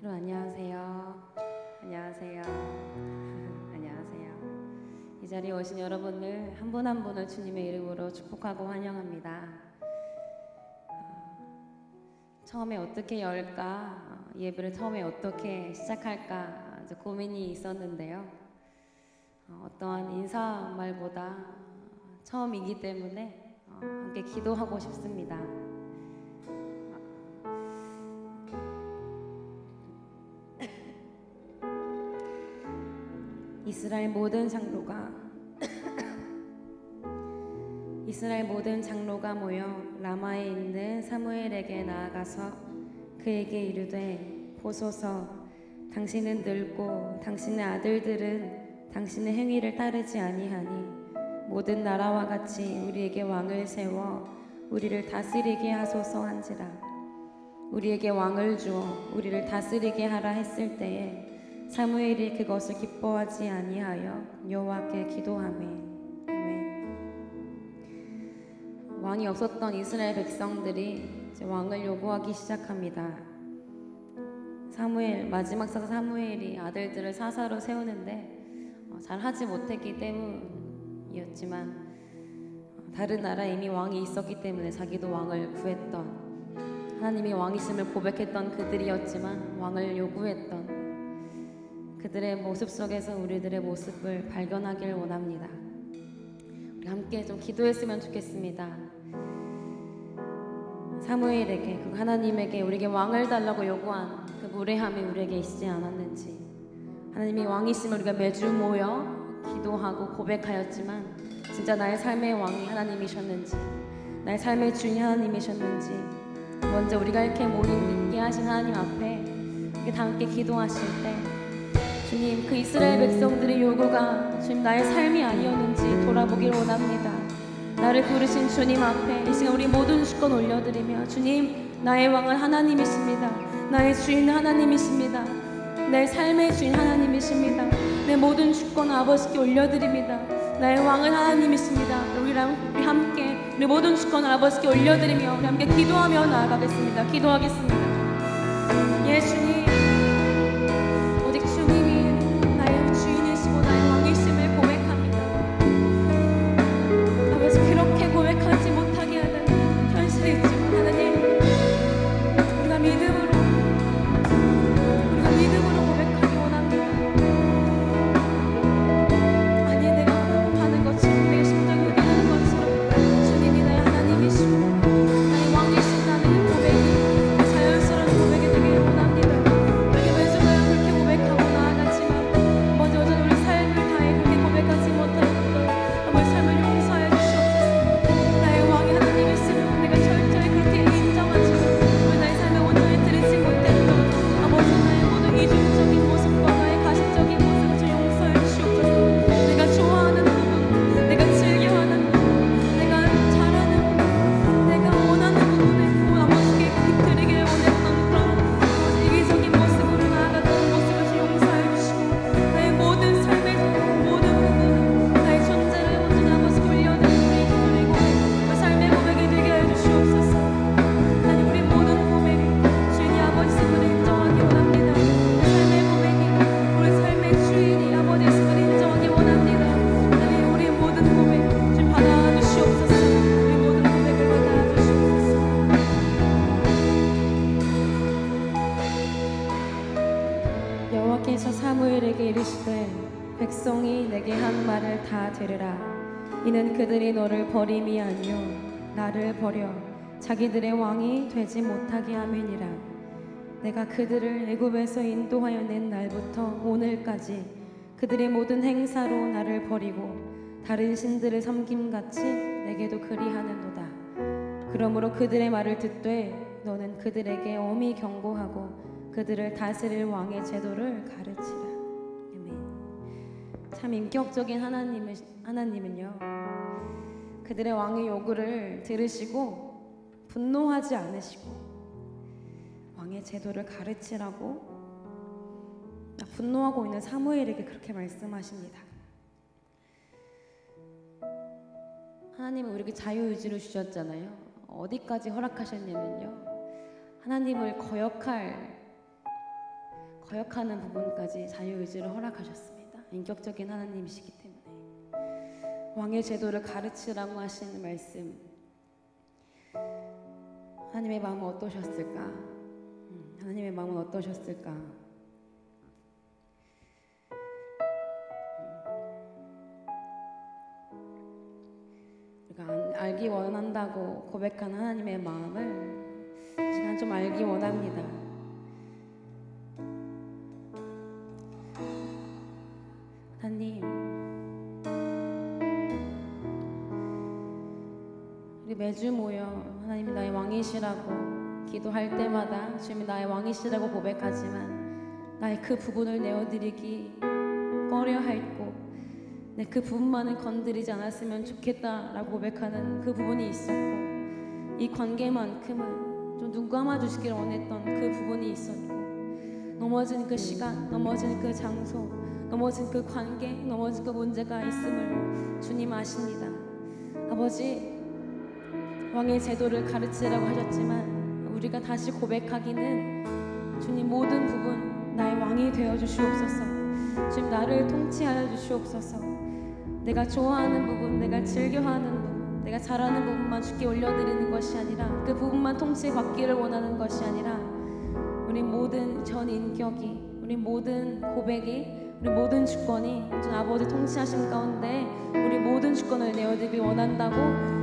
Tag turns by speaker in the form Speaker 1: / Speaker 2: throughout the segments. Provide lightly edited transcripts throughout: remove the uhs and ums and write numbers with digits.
Speaker 1: 여러분 안녕하세요. 안녕하세요. 안녕하세요. 이 자리에 오신 여러분을 한 분 한 분을 주님의 이름으로 축복하고 환영합니다. 처음에 어떻게 열까, 예배를 처음에 어떻게 시작할까 이제 고민이 있었는데요. 어떠한 인사 말보다 처음이기 때문에 함께 기도하고 싶습니다. 이스라엘 모든 장로가 모여 라마에 있는 사무엘에게 나아가서 그에게 이르되 보소서, 당신은 늙고 당신의 아들들은 당신의 행위를 따르지 아니하니 모든 나라와 같이 우리에게 왕을 세워 우리를 다스리게 하소서 한지라. 우리에게 왕을 주어 우리를 다스리게 하라 했을 때에 사무엘이 그것을 기뻐하지 아니하여 여호와께 기도하매. 아멘. 왕이 없었던 이스라엘 백성들이 이제 왕을 요구하기 시작합니다. 마지막 사사 사무엘이 아들들을 사사로 세우는데 잘하지 못했기 때문이었지만 다른 나라에 이미 왕이 있었기 때문에 자기도 왕을 구했던, 하나님이 왕이심을 고백했던 그들이었지만 왕을 요구했던 그들의 모습 속에서 우리들의 모습을 발견하길 원합니다. 우리 함께 좀 기도했으면 좋겠습니다. 사무엘에게, 그 하나님에게 우리에게 왕을 달라고 요구한 그 무례함이 우리에게 있지 않았는지, 하나님이 왕이심을 우리가 매주 모여 기도하고 고백하였지만 진짜 나의 삶의 왕이 하나님이셨는지, 나의 삶의 주인이 하나님이셨는지, 먼저 우리가 이렇게 모이게 하신 하나님 앞에 이렇게 다 함께 기도하실 때 주님, 그 이스라엘 백성들의 요구가 주님 나의 삶이 아니었는지 돌아보길 원합니다. 나를 부르신 주님 앞에 이 시간 우리 모든 주권 올려드리며, 주님, 나의 왕은 하나님이십니다. 나의 주인은 하나님이십니다. 내 삶의 주인 하나님이십니다. 내 모든 주권 아버지께 올려드립니다. 나의 왕은 하나님이십니다. 우리 함께 우리 모든 주권을 아버지께 올려드리며 우리 함께 기도하며 나아가겠습니다. 기도하겠습니다. 예, 주님, 고백하지 못하게 하는 현실이 있지만 하나님, 우리가 믿음으로 고백하기 원합니다. 아니, 내가 하는 것처럼, 내 심정이 의기하는 것처럼 주님이 나의 하나님이시고 나의 왕이신 나는 고백이 자연스러운 고백이 되길 원합니다. 우리가 매주 그렇게 고백하고 나아가지만 먼저 우리 삶을 다해 그렇게 고백하지 못하였던 한번 삶을 용서해 주시옵소서. 내가 철저히 그렇게 인정하지만 나의 삶에 온전히 들이지 못했던 아버지, 나의 모든 이중적인 모습과 나의 가식적인 모습을 좀 용서해 주시옵소서. 내가 좋아하는 부분, 내가 즐겨하는 부분, 내가 잘하는 부분, 내가 원하는 부분을 아버지께 드리기를 원했던 그런 이기적인 모습으로 나아갔던 모습을 좀 용서해 주시고, 나의 모든 삶의 모든 부분, 나의 존재를 온전히 아버지께 올려드리는 우리 기도의 고백, 삶의 고백이 되게 해주시옵소서. 하나님, 우리 모든 고백이 주인이 아버지심을 인정하기 원합니다. 삶의 고백이 우리 삶의 주인이 아버지심을 인정하기 원합니다. 하나님, 우리 모든 고백 주님 받아주시옵소서. 우리 모든 고백을 받아주시옵소서. 여호와께서 사무엘에게 이르시되 백성이 내게 한 말을 다 들으라. 이는 그들이 너를 버림이 아니요 나를 버려 자기들의 왕이 되지 못하게 함이니라. 내가 그들을 애굽에서 인도하여 낸 날부터 오늘까지 그들의 모든 행사로 나를 버리고 다른 신들을 섬김같이 내게도 그리하는도다. 그러므로 그들의 말을 듣되 너는 그들에게 엄히 경고하고 그들을 다스릴 왕의 제도를 가르치라. 아멘. 참 인격적인 하나님은요, 그들의 왕의 요구를 들으시고 분노하지 않으시고 왕의 제도를 가르치라고 분노하고 있는 사무엘에게 그렇게 말씀하십니다. 하나님은 우리에게 자유의지를 주셨잖아요. 어디까지 허락하셨냐면요, 하나님을 거역할 거역하는 부분까지 자유의지를 허락하셨습니다. 인격적인 하나님이시기 때문에. 왕의 제도를 가르치라고 하시는 말씀, 하나님의 마음은 어떠셨을까? 하나님의 마음은 어떠셨을까? 우리가 알기 원한다고 고백한 하나님의 마음을 이 시간 좀 알기 원합니다. 하나님, 우리 매주 모여 하나님이 나의 왕이시라고 기도할 때마다 주님이 나의 왕이시라고 고백하지만 나의 그 부분을 내어드리기 꺼려했고 내 그 부분만은 건드리지 않았으면 좋겠다라고 고백하는 그 부분이 있었고, 이 관계만큼은 좀 눈 감아주시기를 원했던 그 부분이 있었고, 넘어진 그 시간, 넘어진 그 장소, 넘어진 그 관계, 넘어진 그 문제가 있음을 주님 아십니다. 아버지, 왕의 제도를 가르치라고 하셨지만 우리가 다시 고백하기는 주님 모든 부분 나의 왕이 되어 주시옵소서. 주님 나를 통치하여 주시옵소서. 내가 좋아하는 부분, 내가 즐겨하는 부분, 내가 잘하는 부분만 주께 올려드리는 것이 아니라 그 부분만 통치받기를 원하는 것이 아니라 우리 모든 전 인격이, 우리 모든 고백이, 우리 모든 주권이 전 아버지 통치하심 가운데 우리 모든 주권을 내어드리기 원한다고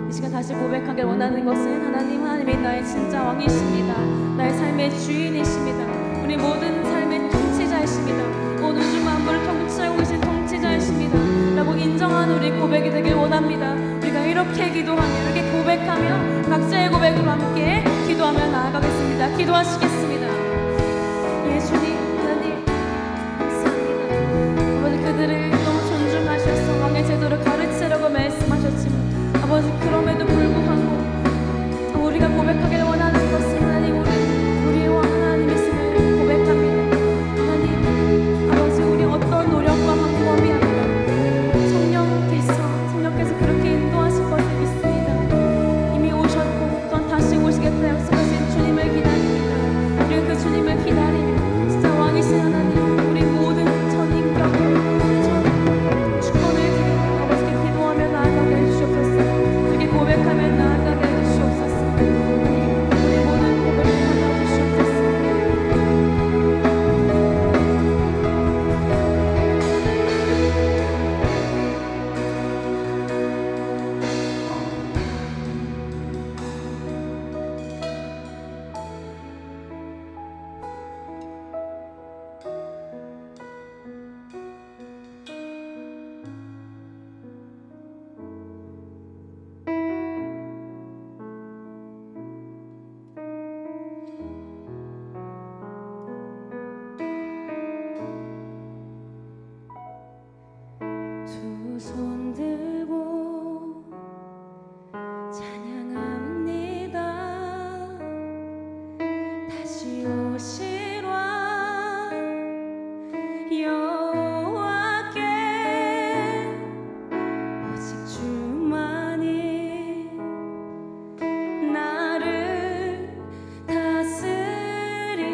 Speaker 1: 이 시간 다시 고백하길 원하는 것은 하나님이 나의 진짜 왕이십니다. 나의 삶의 주인이십니다. 우리 모든 삶의 통치자이십니다. 온 우주 만물을 통치하고 계신 통치자이십니다 라고 인정하는 우리 고백이 되길 원합니다. 우리가 이렇게 기도하며, 이렇게 고백하며 각자의 고백으로 함께 기도하며 나아가겠습니다. 기도하시겠습니다. 예, 주님, 하나님 감사합니다. 아버지, 그들을 너무 존중하셔서 왕의 제도를 가르치려고 말씀하셨지만 아버지, 그럼에도 불구하고 우리가 고백하기를 원하는 것은 하나님, 우리의 왕 하나님이심을 고백합니다. 하나님, 아버지, 우리 어떤 노력과 방법이 아니라 성령께서 그렇게 인도하실 것을 믿습니다. 이미 오셨고 또한 다시 오시겠다 약속하신 주님을 기다립니다. 우리가 그 주님을 기다리며 진짜 왕이신 하나님, 우리 모든 전 인격, 전 주권을 드리고 아버지께 기도하며 나아가게 해주시옵소서. 이렇게 고백하며 나아가게 해주시옵소서. 우리 모든 고백을 받아주시옵소서. 두 손 들고 찬양합니다. 다시 오실 왕 여호와께 오직 주만이 나를 다스리네.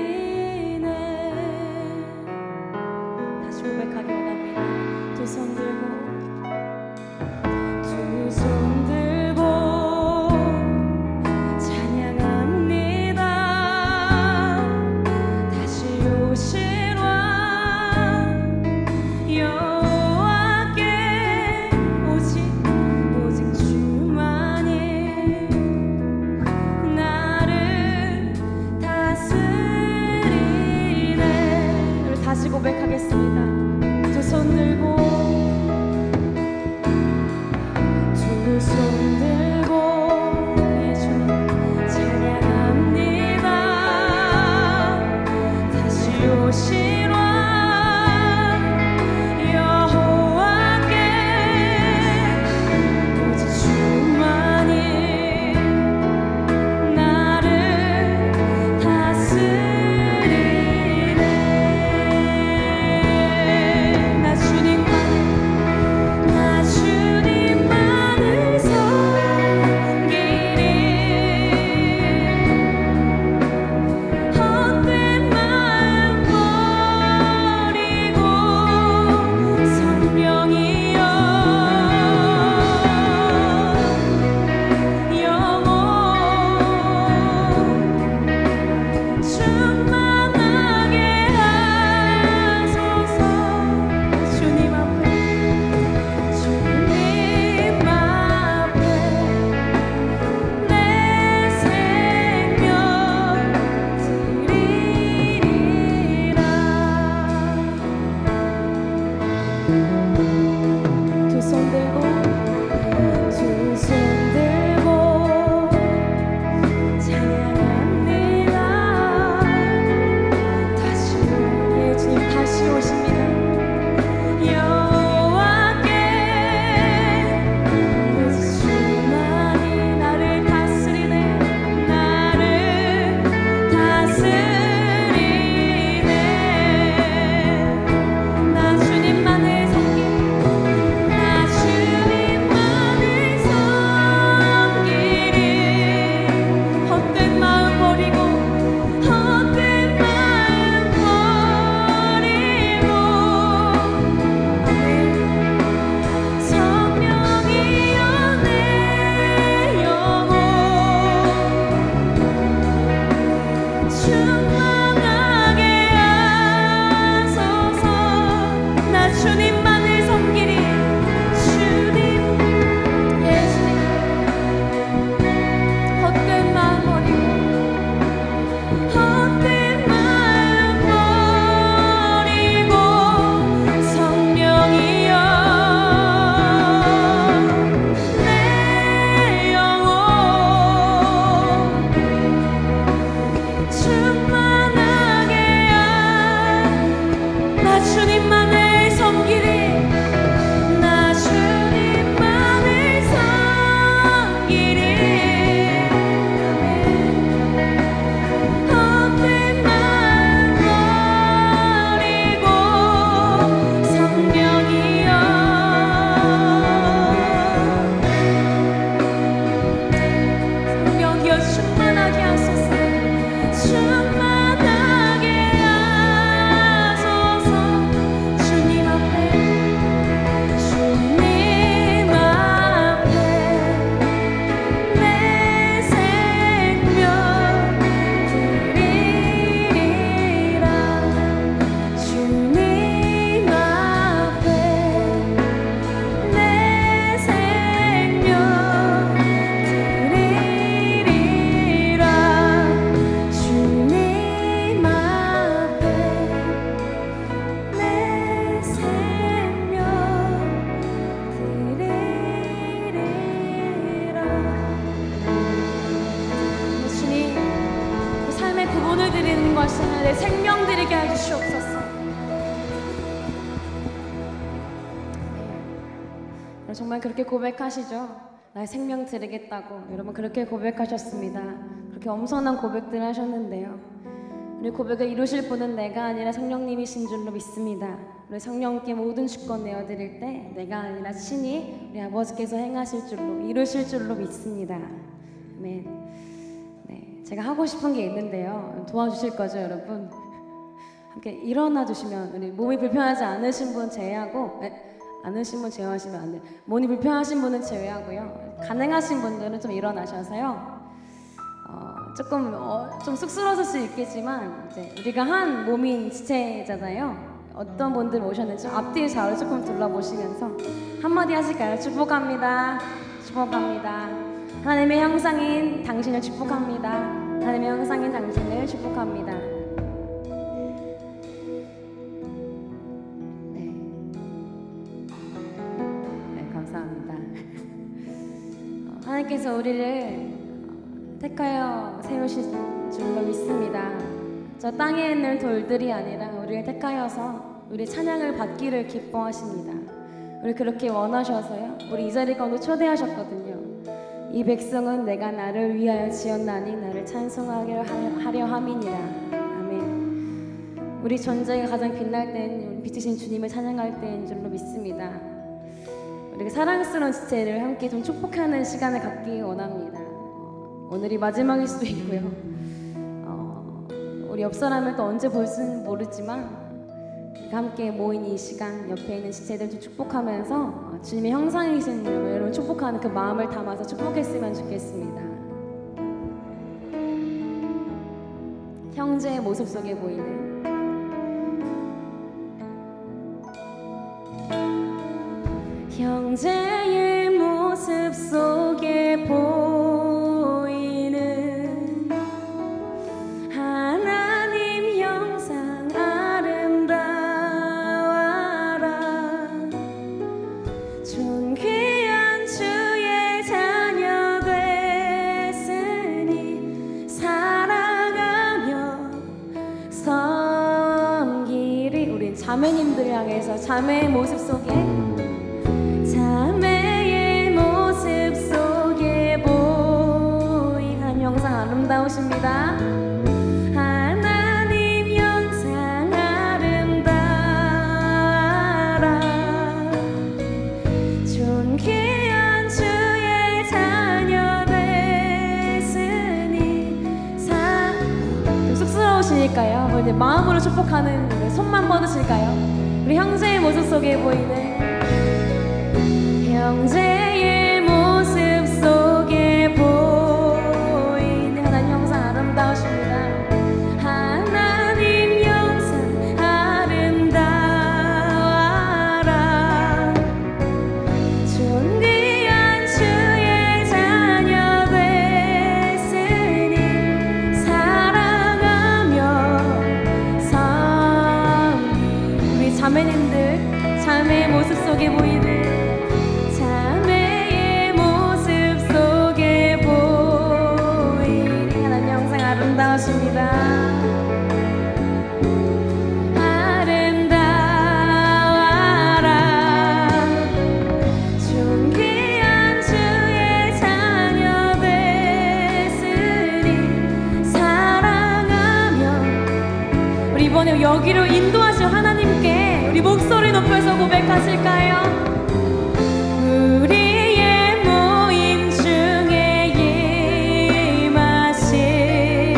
Speaker 1: 다시 고백하기 원합니다. 두 손 들고 찬양합니다. 다시 오실 왕 여호와께 오직 주만이 나를 다스리네. 우리 다시 고백하겠습니다. 두 손 들고 손 들고 예수님 찬양합니다. 다시 오실 왕 여호와께 오직 주만이 나를 다스리네. 나 주님만 기뻐하시는 내 생명 드리게 해주시옵소서. 정말 그렇게 고백하시죠? 나의 생명 드리겠다고. 여러분 그렇게 고백하셨습니다. 그렇게 엄청난 고백들을 하셨는데요, 우리 고백을 이루실 분은 내가 아니라 성령님이신 줄로 믿습니다. 우리 성령께 모든 주권 내어드릴 때 내가 아니라 친히 우리 아버지께서 행하실 줄로, 이루실 줄로 믿습니다. 아멘. 네, 제가 하고 싶은 게 있는데요, 도와주실 거죠 여러분? 함께 일어나 주시면, 우리 몸이 불편하지 않으신 분 제외하고, 않으신 분 제외하시면 안 돼요. 몸이 불편하신 분은 제외하고요, 가능하신 분들은 좀 일어나셔서요, 조금 좀 쑥스러워질 수 있겠지만 이제 우리가 한 몸인 지체잖아요. 어떤 분들 오셨는지 앞뒤 좌우를 조금 둘러보시면서 한마디 하실까요? 축복합니다. 축복합니다. 하나님의 형상인 당신을 축복합니다. 하나님의 형상인 당신을 축복합니다. 네, 감사합니다. 하나님께서 우리를 택하여 세우실 줄로 믿습니다. 저 땅에 있는 돌들이 아니라 우리를 택하여서 우리 찬양을 받기를 기뻐하십니다. 우리 그렇게 원하셔서요, 우리 이 자리 가운데 초대하셨거든요. 이 백성은 내가 나를 위하여 지었나니 나를 찬송하려 함이니라. 아멘. 우리 존재가 가장 빛날 때는 빛이신 주님을 찬양할 때인 줄로 믿습니다. 우리 사랑스러운 지체를 함께 좀 축복하는 시간을 갖기 원합니다. 오늘이 마지막일 수도 있고요, 우리 옆 사람을 또 언제 볼지는 모르지만 함께 모인 이 시간 옆에 있는 지체들 좀 축복하면서 주님의 형상이신 여러분 축복하는 그 마음을 담아서 축복했으면 좋겠습니다. 형제의 모습 속에 보이는 형제의 모습 속에 보이는 하나님 형상 아름다워라. 존귀한 주의 자녀 됐으니 사랑하며 섬기리. 우린 자매님들 향해서 자매의 모습 속에, 자매의 모습 속에 보인 하나님 형상 아름다우십니다. 하나님 형상 아름다워라. 존귀한 주의 자녀 됐으니 좀 쑥스러우시니까요, 이제 마음으로 축복하는 손만 뻗으실까요? 우리 형제의 모습 속에 보이는, 형제의 모습 속에 보이는 하나님 형상 아름다우십니다. 하나님 형상 아름다워라. 존귀한 주의 자녀 됐으니 사랑하며 섬기. 우리 자매님들, 자매의 모습 속에 보이는, 아름다우십니다. 아름다워라. 존귀한 주의 자녀 됐으니 사랑하며. 우리 이번에 여기로 인도하신 하나님께 우리 목소리 높여서 고백하실까요? 우리의 모임 중에 임하신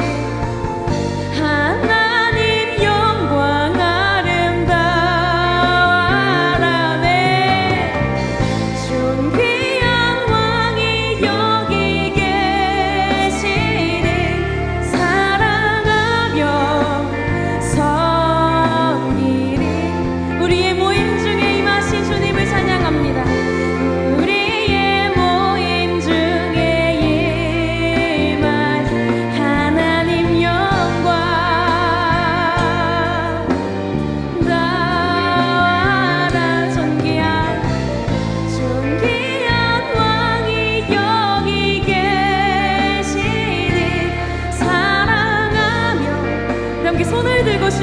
Speaker 1: 하나님 영광 아름다워라. 네, 존귀한 왕이 여기 계시니 사랑하며 섬기리. 우리의 모임 중에 임하신 주님을 찬양.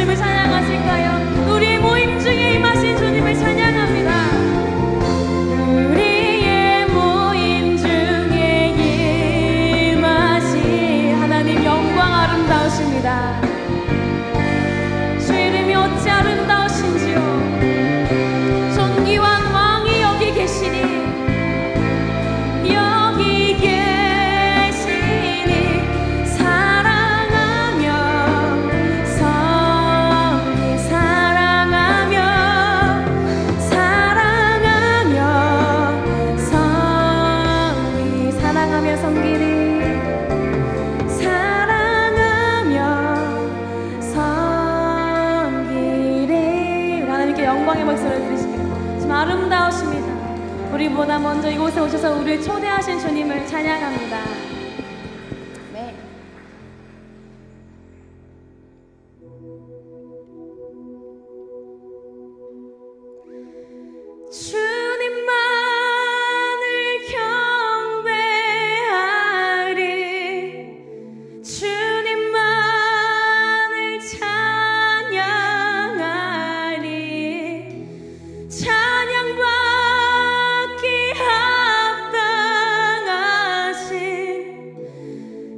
Speaker 1: 주님을 찬양하실까요? 우리의 모임 중에 임하신 주님을 찬양합니다. 우리의 모임 중에 임하신 하나님 영광 아름다우십니다. 주 이름이 어찌 아름다우신지요. 존귀한 왕이 여기 계시니 영광의 박수를 드리시겠습니다. 지금 아름다우십니다. 우리보다 먼저 이곳에 오셔서 우리를 초대하신 주님을 찬양합니다. 네. 주님만을 경배하리 주님만을 찬양하리 찬양받기 합당하신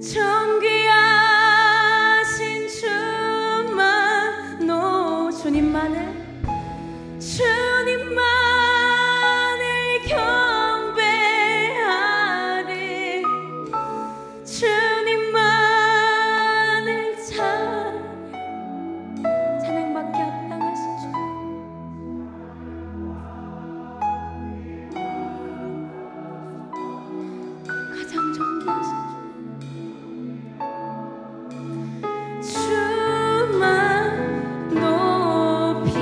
Speaker 1: 존귀하신 주만 주님만을 경배하리 주님만을 찬양받기 합당하신 주 가장 존귀하신 주 주만 높이리.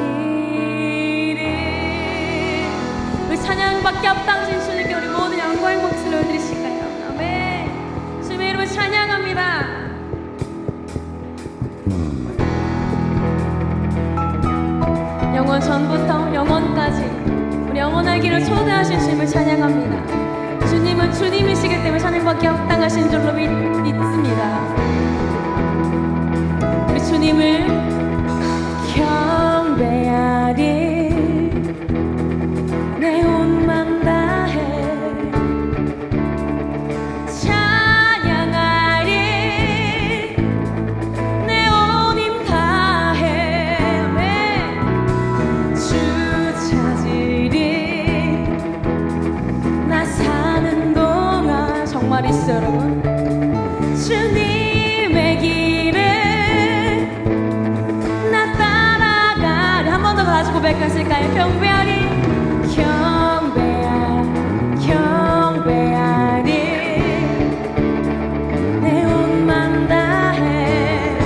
Speaker 1: 우리 찬양받기 합당하신 주님께 우리 모든 영광의 목소리를 드리실까요? 아멘. 주님의 이름을 찬양합니다. 영원 전부터 영원까지 우리 영원할 길을 초대하신 주님을 찬양합니다. 주님은 주님이시기 때문에 찬양받기 합당하신 줄로 믿습니다. 우리 주님을 경배하리 내 온맘 다해 찬양하리 내 온 힘 다해 주 찾으리 나 사는 동안 정말 있어요 여러분. 주님의 길을 나 따라가리. 한 번 더 다시 고백하실까요? 경배하리 경배하리 내 온맘 다해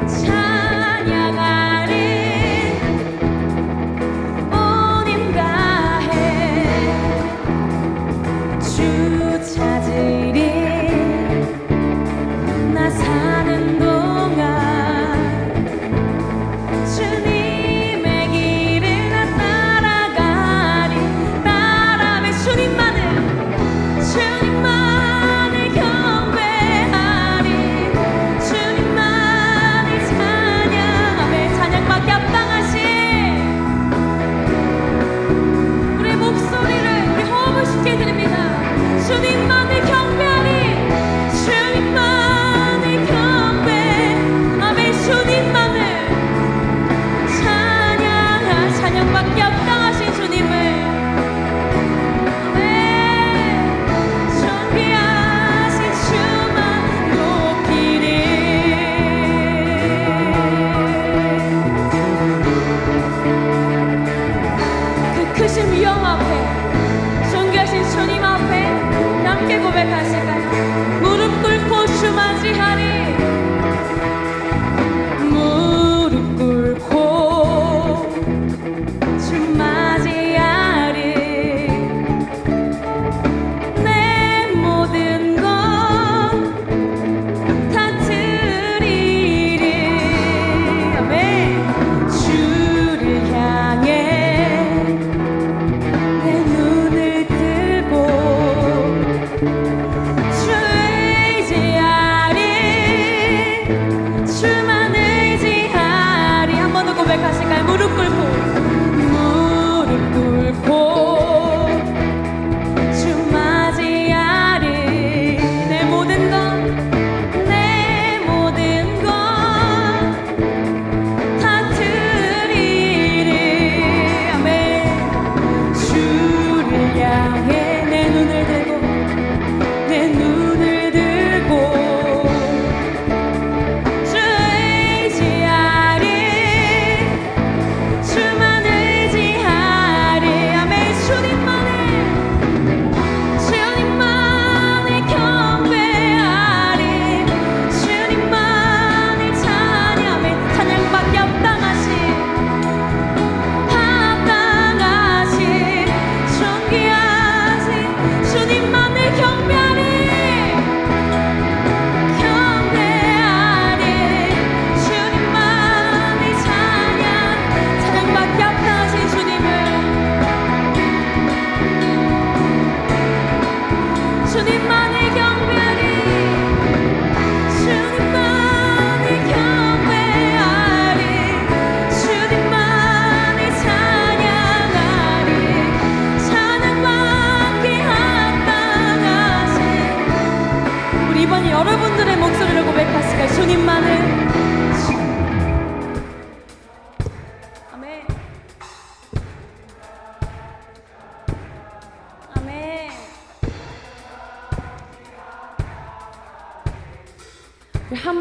Speaker 1: 찬양하리 온 힘 다해 주 찾으리 나 사는 동안 주님의 길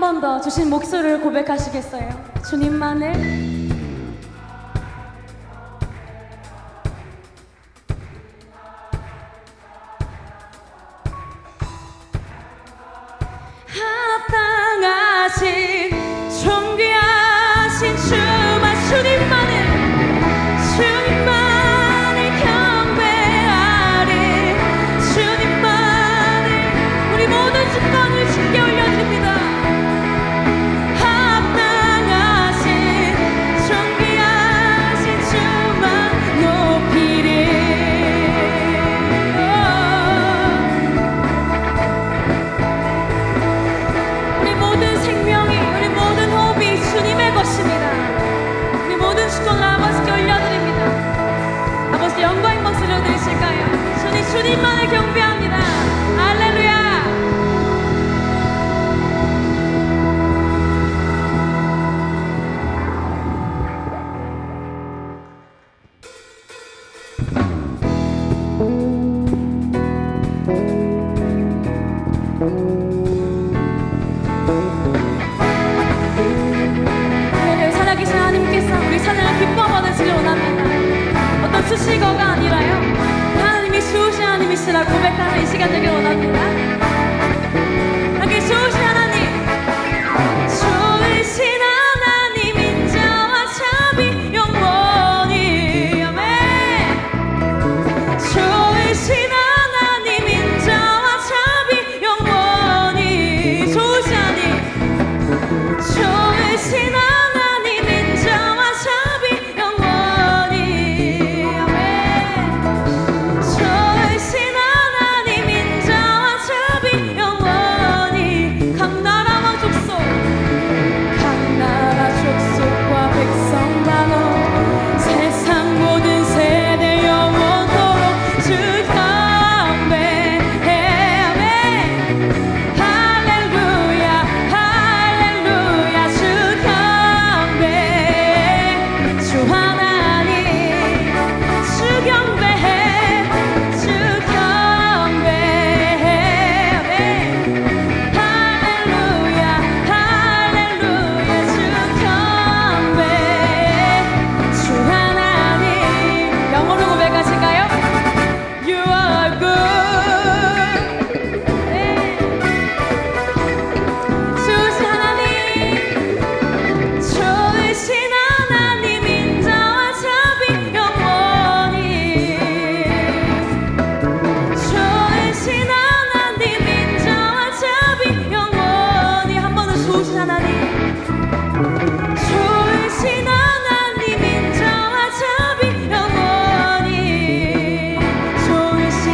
Speaker 1: 번 더 주신 목소리를 고백하시겠어요? 주님만을 합당하신 존귀하신 주만 주님만을 경배하리 주님만을 우리 모든 주권을 주께 올려드립니다. 합당하신 존귀하신 주만 높이리 우리 모든 생명이 우리 모든 호흡이 주님의 것입니다. 우리 모든 주권을 아버지께 올려드립니다. 아버지 영광의 목소리로 들으실까요? 주님만을 경배합니다. 할렐루야. 살아계신 하나님께서 우리 찬양을 기뻐 받으시길 원합니다. 어떤 수식어가 아니라요, 하나님이 좋으신 하나님이시라 고백하는 이 시간 되길 원합니다. 함께 좋으신 하나님, 좋으신 하나님 인자와 자비 영원히 아멘. 좋으신 하나님 인자와 자비 영원히 좋으신 하나님 좋으신 하나님 인자와 자비 영원히 아멘. 좋으신 하나님 인자와 자비 영원히 각 나라와 족속과 백성 만원 세상 모든 세대 영원토록 주 경배해 아멘. 할렐루야 할렐루야 주 경배해 주 하나님 주 경배해 주 경배해 아멘. 할렐루야 할렐루야 주 경배해 주 하나님 영어로 고백하실까요? You are good. 네. 좋으신 하나님 좋으신 하나님 인자와 자비 영원히 좋으신 하나님 인자와 자비 영원히 한 번은 좋으신 하나님 좋으신 하나님 인자와 자비 영원히 좋으신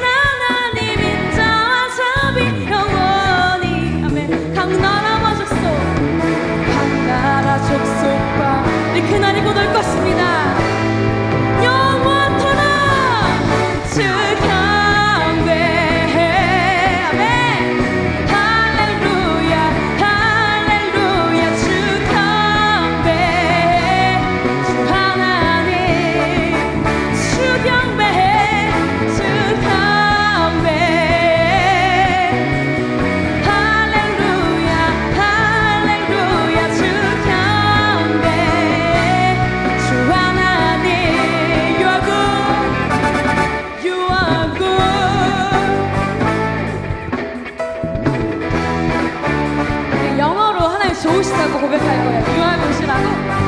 Speaker 1: 하나님 인자와 자비 영원히 아멘. 각 나라와 족속과 우리 그날이 곧 올 것입니다. 영원토록 주 경배해 아멘. 할렐루야 할렐루야 주 경배해 주 하나님 주 경배해 주 경배해 할렐루야 할렐루야 주 경배해 주 하나님 You are good You are good 우리 영어로 하나님 좋으시다고 고백할 거예요. You are good이라고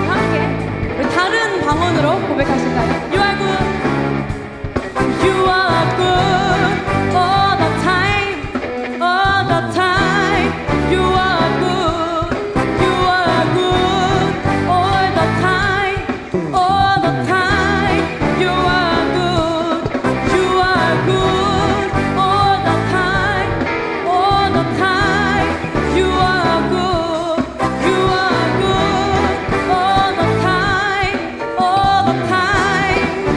Speaker 1: 함께 우리 다른 방언으로 고백하실까요? You are good You are good all the time all the time You are good You are good all the time all the time You are good You are good all the time all the time You are good You are good all the time all the time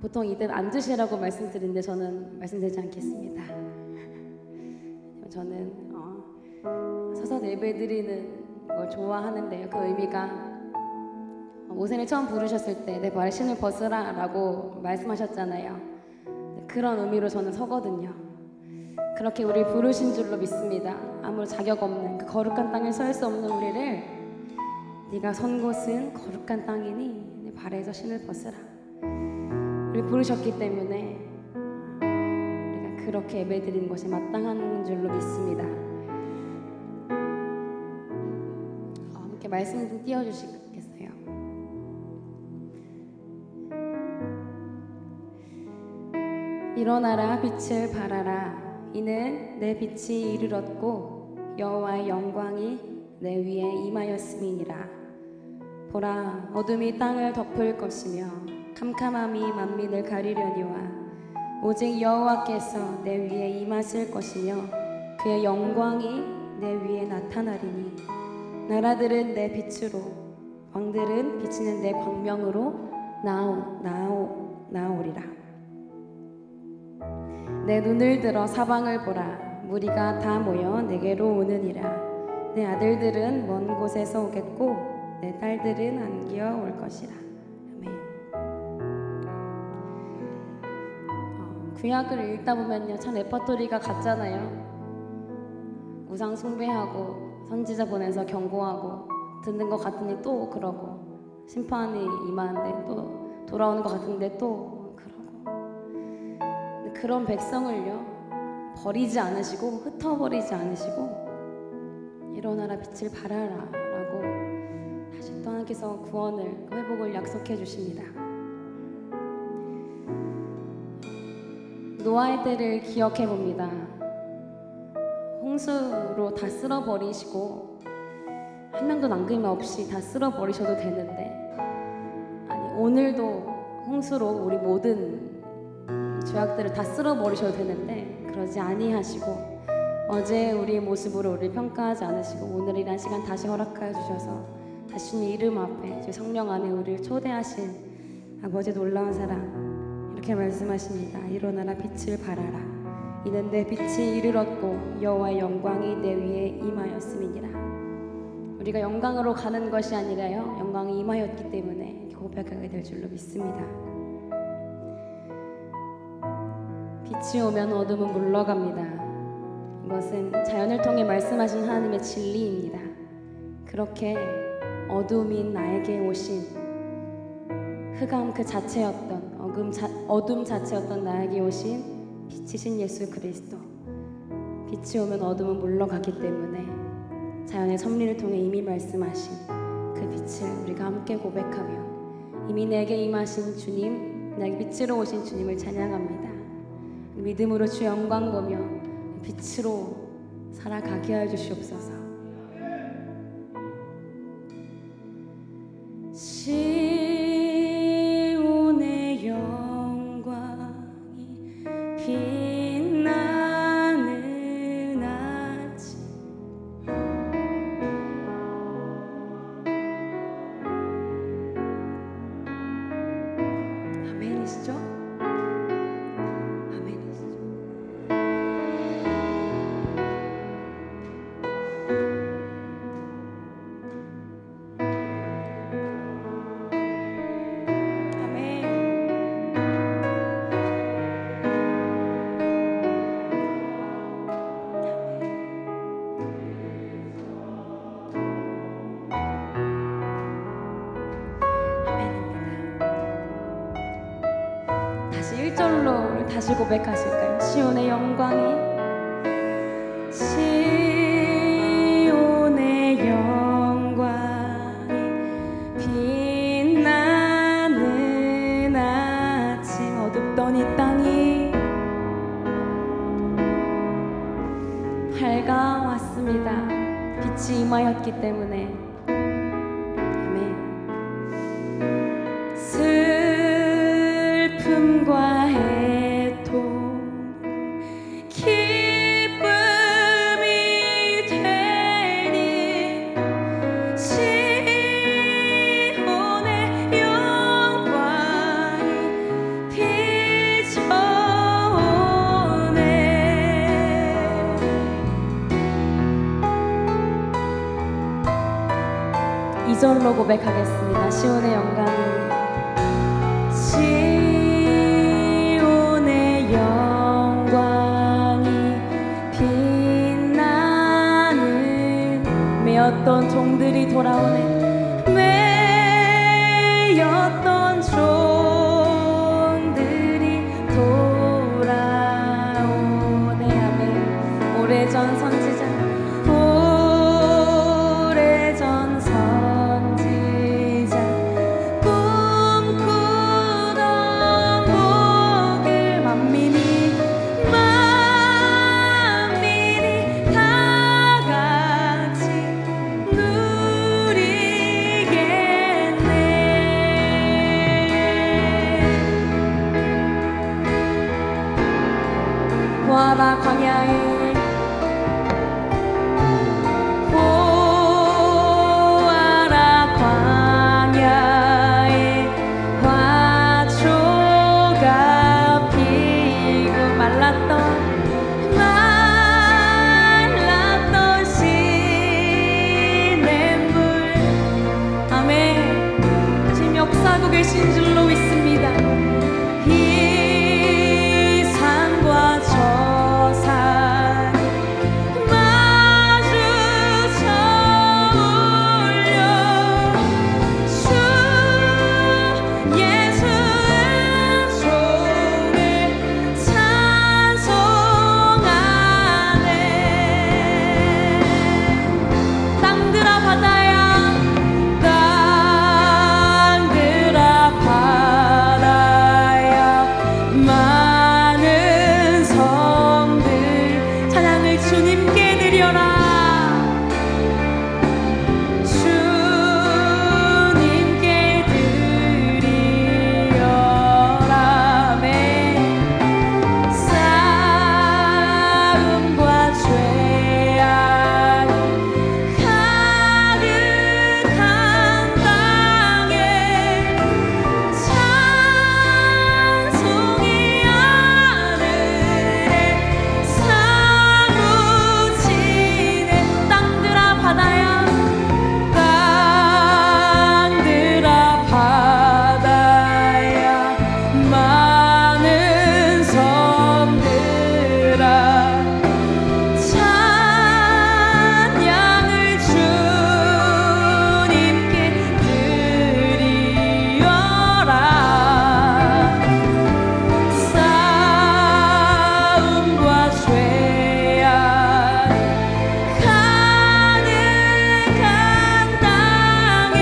Speaker 1: 보통 이때 앉으시라고 말씀드리는데 저는 말씀드리지 않겠습니다. 저는 서서 예배드리는 걸 좋아하는데요. 그 의미가 모세를 처음 부르셨을 때 내 발에 신을 벗으라 라고 말씀하셨잖아요. 그런 의미로 저는 서거든요. 그렇게 우리를 부르신 줄로 믿습니다. 아무런 자격 없는 그 거룩한 땅에 설 수 없는 우리를 네가 선 곳은 거룩한 땅이니 내 발에서 신을 벗으라. 우리 부르셨기 때문에 우리가 그렇게 예배드리는 것이 마땅한 줄로 믿습니다. 함께 말씀 좀 띄워주시겠어요? 일어나라 빛을 발하라. 이는 내 빛이 이르렀고 여호와의 영광이 내 위에 임하였음이니라. 보라, 어둠이 땅을 덮을 것이며 캄캄함이 만민을 가리려니와 오직 여호와께서 내 위에 임하실 것이며 그의 영광이 내 위에 나타나리니 나라들은 내 빛으로 왕들은 비치는 내 광명으로 나오리라. 내 눈을 들어 사방을 보라. 무리가 다 모여 내게로 오느니라. 내 아들들은 먼 곳에서 오겠고 내 딸들은 안기어 올 것이라. 아멘. 구약을 읽다 보면요, 참 레퍼토리가 같잖아요. 우상 숭배하고 선지자 보내서 경고하고 듣는 것 같으니 또 그러고 심판이 임하는데 또 돌아오는 것 같은데 또 그런 백성을요 버리지 않으시고 흩어버리지 않으시고 일어나라 빛을 발하라 라고 다시 또 하나님께서 구원을 회복을 약속해 주십니다. 노아의 때를 기억해 봅니다. 홍수로 다 쓸어버리시고 한 명도 남김없이 다 쓸어버리셔도 되는데 아니 오늘도 홍수로 우리 모든 죄악들을 다 쓸어버리셔도 되는데 그러지 아니하시고 어제 우리의 모습으로 우리를 평가하지 않으시고 오늘이란 시간 다시 허락하여 주셔서 다시 주님 이름 앞에 주 성령 안에 우리를 초대하신 아버지의 놀라운 사랑 이렇게 말씀하십니다. 일어나라 빛을 발하라. 이는 내 빛이 이르렀고 여호와의 영광이 내 위에 임하였음이니라. 우리가 영광으로 가는 것이 아니라요 영광이 임하였기 때문에 고백하게 될 줄로 믿습니다. 빛이 오면 어둠은 물러갑니다. 이것은 자연을 통해 말씀하신 하나님의 진리입니다. 그렇게 어둠인 나에게 오신 흑암 그 자체였던 어둠 자체였던 나에게 오신 빛이신 예수 그리스도. 빛이 오면 어둠은 물러가기 때문에 자연의 섭리를 통해 이미 말씀하신 그 빛을 우리가 함께 고백하며 이미 내게 임하신 주님, 내게 빛으로 오신 주님을 찬양합니다. 믿음으로 주 영광 보며 빛으로 살아가게 하여 주시옵소서. 시온의 영광이 빛나는 아침 아멘이시죠? 다시 고백하실까요? 시온의 영광이 시온의 영광이 빛나는 아침 어둡던 이 땅이 밝아왔습니다. 빛이 임하였기 때문에 아멘. 슬픔과
Speaker 2: 빛
Speaker 1: 절로 고백하겠습니다. 시온의 영광이 매였던 종들이 돌아오네. 매였던 종들이 돌아오네. 아멘. 오래전 선지자, 오래전 선지자 꿈꾸던 복을 만민이 다 같이 보아라 광야에, 보아라 광야에 화초가 피고 말랐던 시냇물. 아멘. 지금 역사하고 계신 줄로 믿습니다. 이 산과 저 산 마주쳐 울려 주 예수의 종을 찬송하네. 땅들아 바다야, 땅들아 바다야, 많은 성들 찬양을 주님께 드려라. 주님께 드리어라. 아멘. 싸움과 죄악이 가득한 땅에 찬송이 하늘에 사무치네. 땅들아 바다야, 땅들아 바다야, 많은 섬들아 찬양을 주님께 드리어라. 싸움과 죄악 가득한 땅에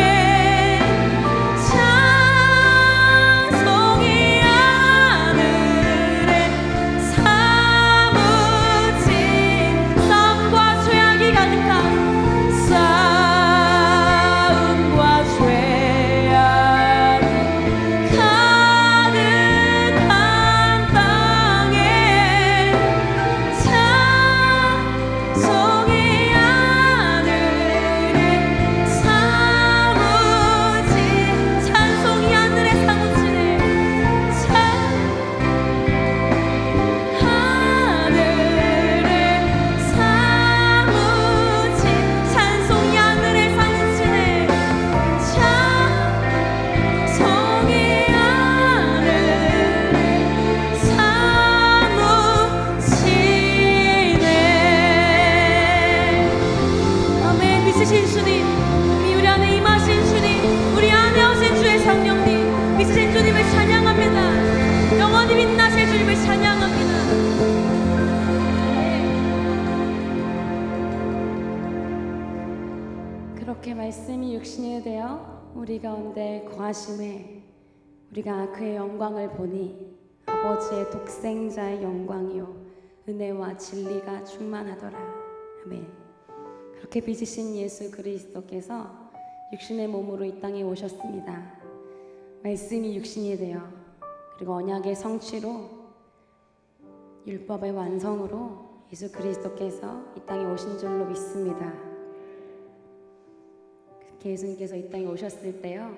Speaker 1: 찬송이 하늘에 사무친 싸움과 죄악이 가득한 싸움과 죄악이 가득한 땅에 찬송이 하늘에 사무치네. 찬송이 하늘에 사무치네. 찬송이 하늘에 사무치네. 아멘. 미치신 주님, 우리 안에 임하신 주님, 우리 안에 오신 주의 성령님, 미치신 주님을 찬양합니다. 영원히 빛나실 주님을 찬양합니다. 그렇게 말씀이 육신이 되어 우리 가운데 거하심에 우리가 그의 영광을 보니 아버지의 독생자의 영광이요 은혜와 진리가 충만하더라. 아멘. 그렇게 빚으신 예수 그리스도께서 육신의 몸으로 이 땅에 오셨습니다. 말씀이 육신이 되어 그리고 언약의 성취로 율법의 완성으로 예수 그리스도께서 이 땅에 오신 줄로 믿습니다. 그렇게 예수님께서 이 땅에 오셨을 때요,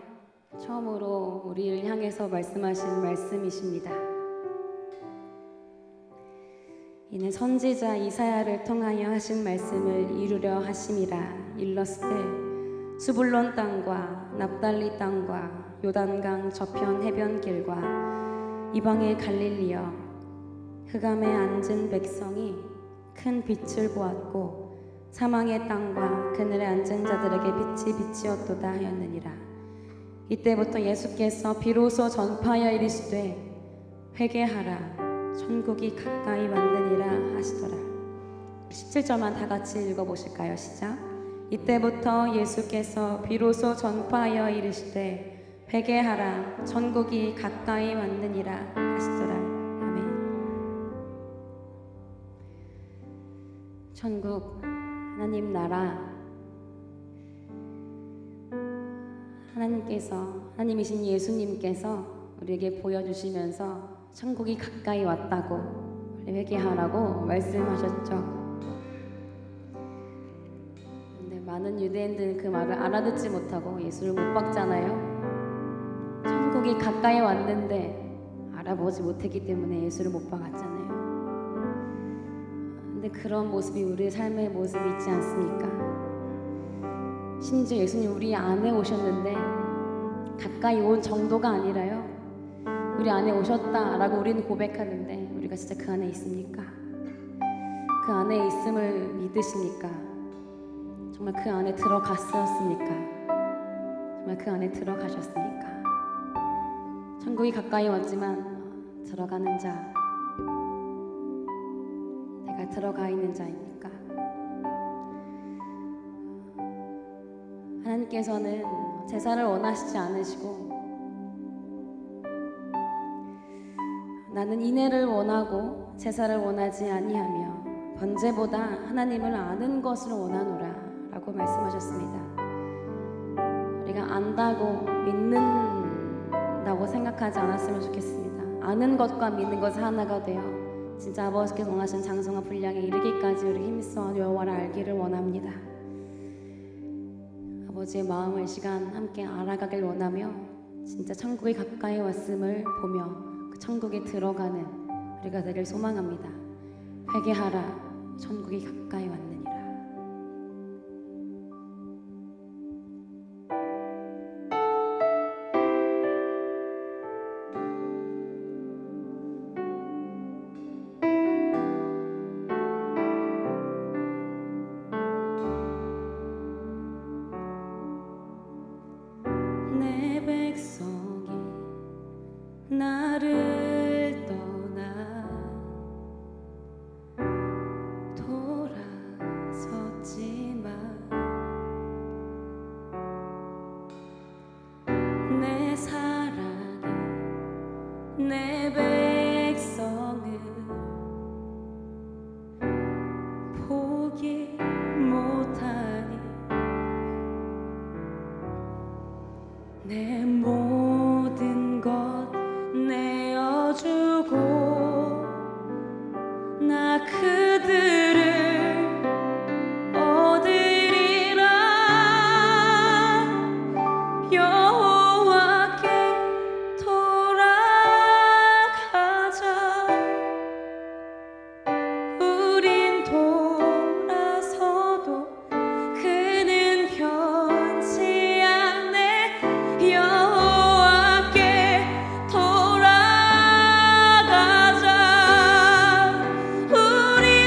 Speaker 1: 처음으로 우리를 향해서 말씀하신 말씀이십니다. 이는 선지자 이사야를 통하여 하신 말씀을 이루려 하심이라. 일렀을 때 스불론 땅과 납달리 땅과 요단강 저편 해변길과 이방의 갈릴리여, 흑암에 앉은 백성이 큰 빛을 보았고 사망의 땅과 그늘에 앉은 자들에게 빛이 비치었도다 하였느니라. 이때부터 예수께서 비로소 전파하여 이르시되 회개하라, 천국이 가까이 왔느니라 하시더라. 17절만 다 같이 읽어보실까요? 시작. 이때부터 예수께서 비로소 전파하여 이르시되 회개하라, 천국이 가까이 왔느니라 하시더라. 아멘. 천국, 하나님 나라, 하나님이신 예수님께서 우리에게 보여주시면서 천국이 가까이 왔다고, 회개하라고 말씀하셨죠. 근데 많은 유대인들은 그 말을 알아듣지 못하고 예수를 못 박잖아요. 천국이 가까이 왔는데 알아보지 못했기 때문에 예수를 못 박았잖아요. 근데 그런 모습이 우리의 삶의 모습이 있지 않습니까? 심지어 예수님 우리 안에 오셨는데 가까이 온 정도가 아니라요, 우리 안에 오셨다라고 우리는 고백하는데 우리가 진짜 그 안에 있습니까? 그 안에 있음을 믿으십니까? 정말 그 안에 들어갔었습니까? 정말 그 안에 들어가셨습니까? 천국이 가까이 왔지만 들어가는 자, 내가 들어가 있는 자입니까? 하나님께서는 제사를 원하시지 않으시고 나는 인애를 원하고 제사를 원하지 아니하며 번제보다 하나님을 아는 것을 원하노라 라고 말씀하셨습니다. 우리가 안다고 믿는다고 생각하지 않았으면 좋겠습니다. 아는 것과 믿는 것이 하나가 되어 진짜 아버지께서 원하시는 장성과 분량에 이르기까지 우리 힘써 여호와를 알기를 원합니다. 아버지의 마음을 이 시간 함께 알아가길 원하며 진짜 천국이 가까이 왔음을 보며 그 천국에 들어가는 우리가 되길 소망합니다. 회개하라, 천국이 가까이 왔느니라. 내 백성이 나를 떠나 돌아섰지만 내 사랑이 내 백성을 포기 못하니 내 모든 것 내어주고 나 그들을 얻으리라. 여호와께 돌아가자. 우린 돌아서도 그는 변치 않네. 여호와께 돌아가자. 우리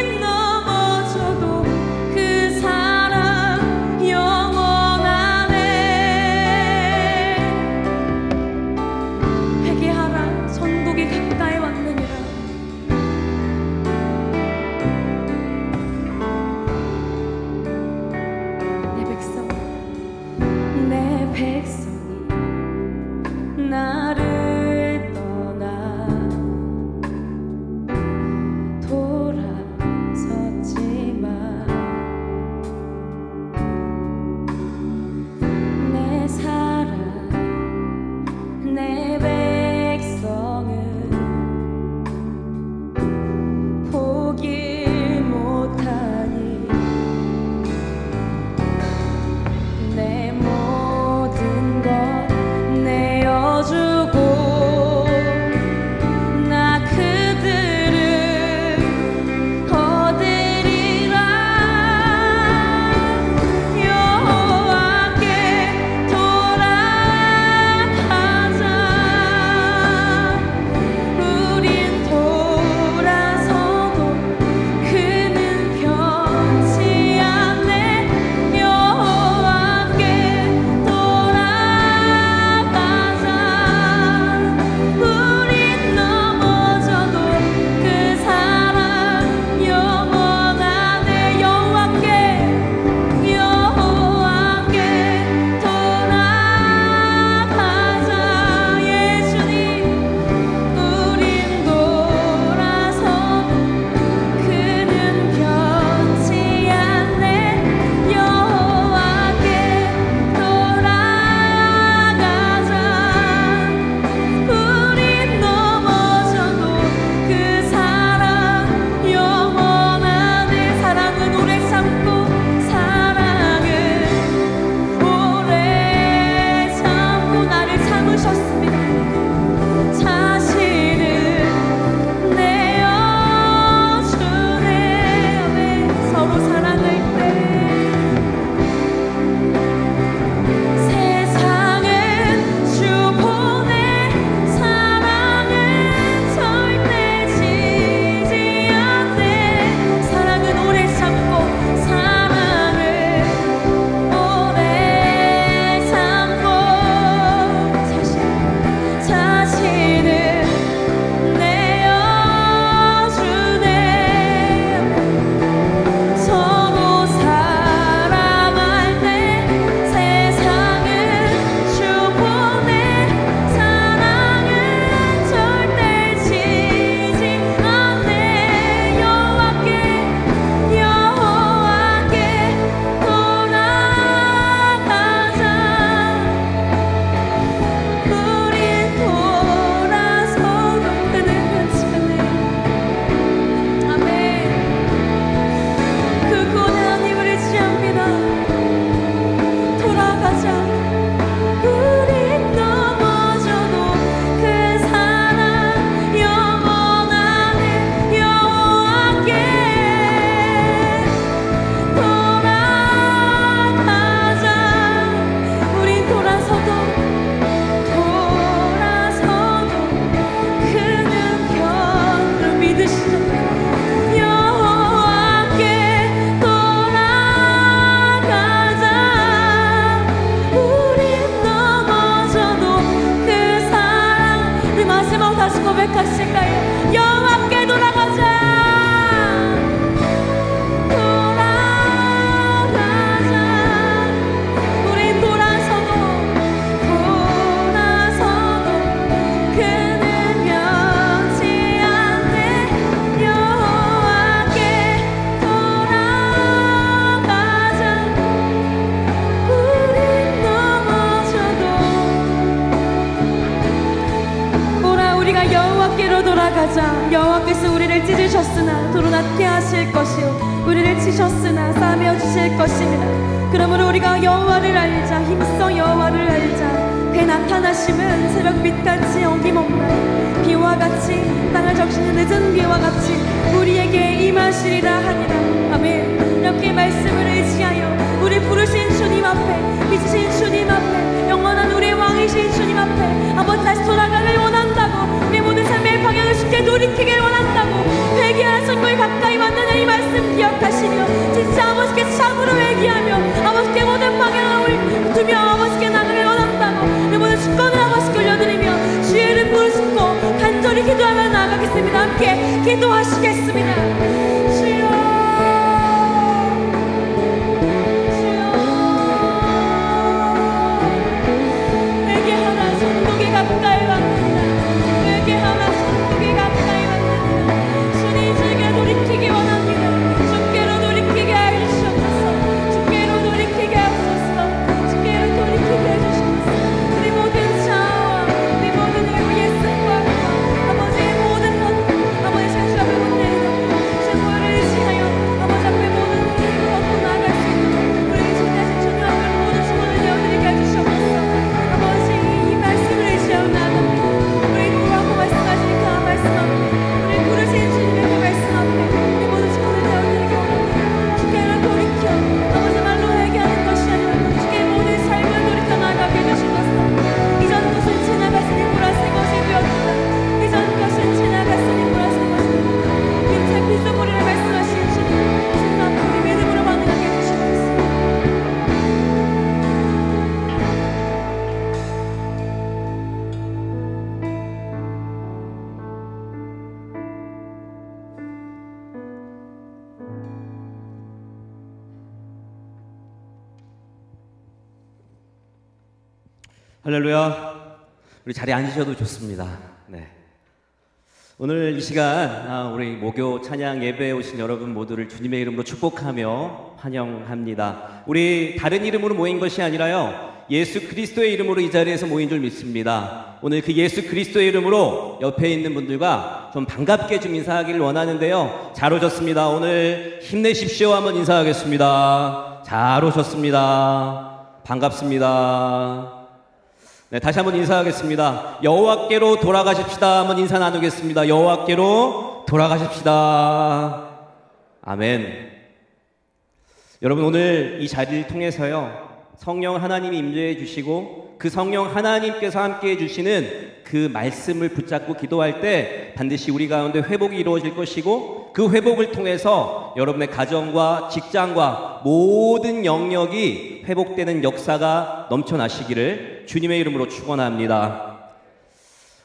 Speaker 1: 마지막 다시 고백하실까요? 여호와께 돌아가자. 여호와께서 우리를 찢으셨으나 도로 낫게 하실 것이요 우리를 치셨으나 싸매어 주실 것입니다. 그러므로 우리가 여호와를 알자. 힘써 여호와를 알자. 그의 나타나심은 새벽 빛같이 어김없나니 비와 같이 땅을 적시는 늦은 비와 같이 우리에게 임하시리라 하니라. 아멘. 이렇게 말씀을 의지하여 우리 부르신 주님 앞에, 빚으신 주님 앞에, 영원한 우리의 왕이신 주님 앞에 한번 다시 돌아가길 원한다고, 우리 모든 삶의 방향을 쉽게 돌이키길 원한다고, 회개하는 선거에 가까이 만나는 이 말씀 기억하시며 진짜 아버지께 참으로 회개하며 아버지께 모든 방향을 두며 아버지께 나가길 원한다고, 우리 모든 주권을 아버지께 올려드리며 주의 이름 부르짖고 간절히 기도하며 나아가겠습니다. 함께 기도하시겠습니다. 주여, 가까이 왔느니라. 회개하라. 손목에 가까이 왔느니라. 주님 주께 돌이키기 원합니다. 주께로 돌이키게 해주시옵소서. 주께로 돌이키게 하옵소서. 주께로 돌이키게 해주시옵소서. 우리 모든 자아와 우리 모든 예습과 아버지의 모든 것, 아버지 천주 앞에 못 내리놓고 주님을 의지하여 아버지 앞에 모든 힘을 얻고 나아갈 수 있는 우리 주님의 주님 앞에 모든 주문을 내어드리게 해주시옵소서. 아버지 이 말씀을 우리 누구라고 말씀하시니까 말씀 앞에, 우리 부르신 주님의 그 말씀 앞에 우리 모든 주권을 내어드리기 원합니다. 주께로 돌이켜 아버지 말로 회개하는 것이 아니라 주께 모든 삶을 돌이켜 나아가게 해주시옵소서. 이전 것은 지나갔으니 보라색 것이 되었다. 이전 것은 지나갔으니 보라색 것이 되었다. 빛의 빛소리를 말씀하신 주님 앞에 우리 믿음으로 반응하게 해주시옵소서.
Speaker 2: 할렐루야. 우리 자리에 앉으셔도 좋습니다. 네. 오늘 이 시간 우리 목요 찬양 예배에 오신 여러분 모두를 주님의 이름으로 축복하며 환영합니다. 우리 다른 이름으로 모인 것이 아니라요, 예수 그리스도의 이름으로 이 자리에서 모인 줄 믿습니다. 오늘 그 예수 그리스도의 이름으로 옆에 있는 분들과 좀 반갑게 좀 인사하기를 원하는데요. 잘 오셨습니다. 오늘 힘내십시오 한번 인사하겠습니다. 잘 오셨습니다. 반갑습니다. 네, 다시 한번 인사하겠습니다. 여호와께로 돌아가십시다. 한번 인사 나누겠습니다. 여호와께로 돌아가십시다. 아멘. 여러분, 오늘 이 자리를 통해서요, 성령 하나님이 임재해 주시고 그 성령 하나님께서 함께 해주시는 그 말씀을 붙잡고 기도할 때 반드시 우리 가운데 회복이 이루어질 것이고, 그 회복을 통해서 여러분의 가정과 직장과 모든 영역이 회복되는 역사가 넘쳐나시기를 주님의 이름으로 축원합니다.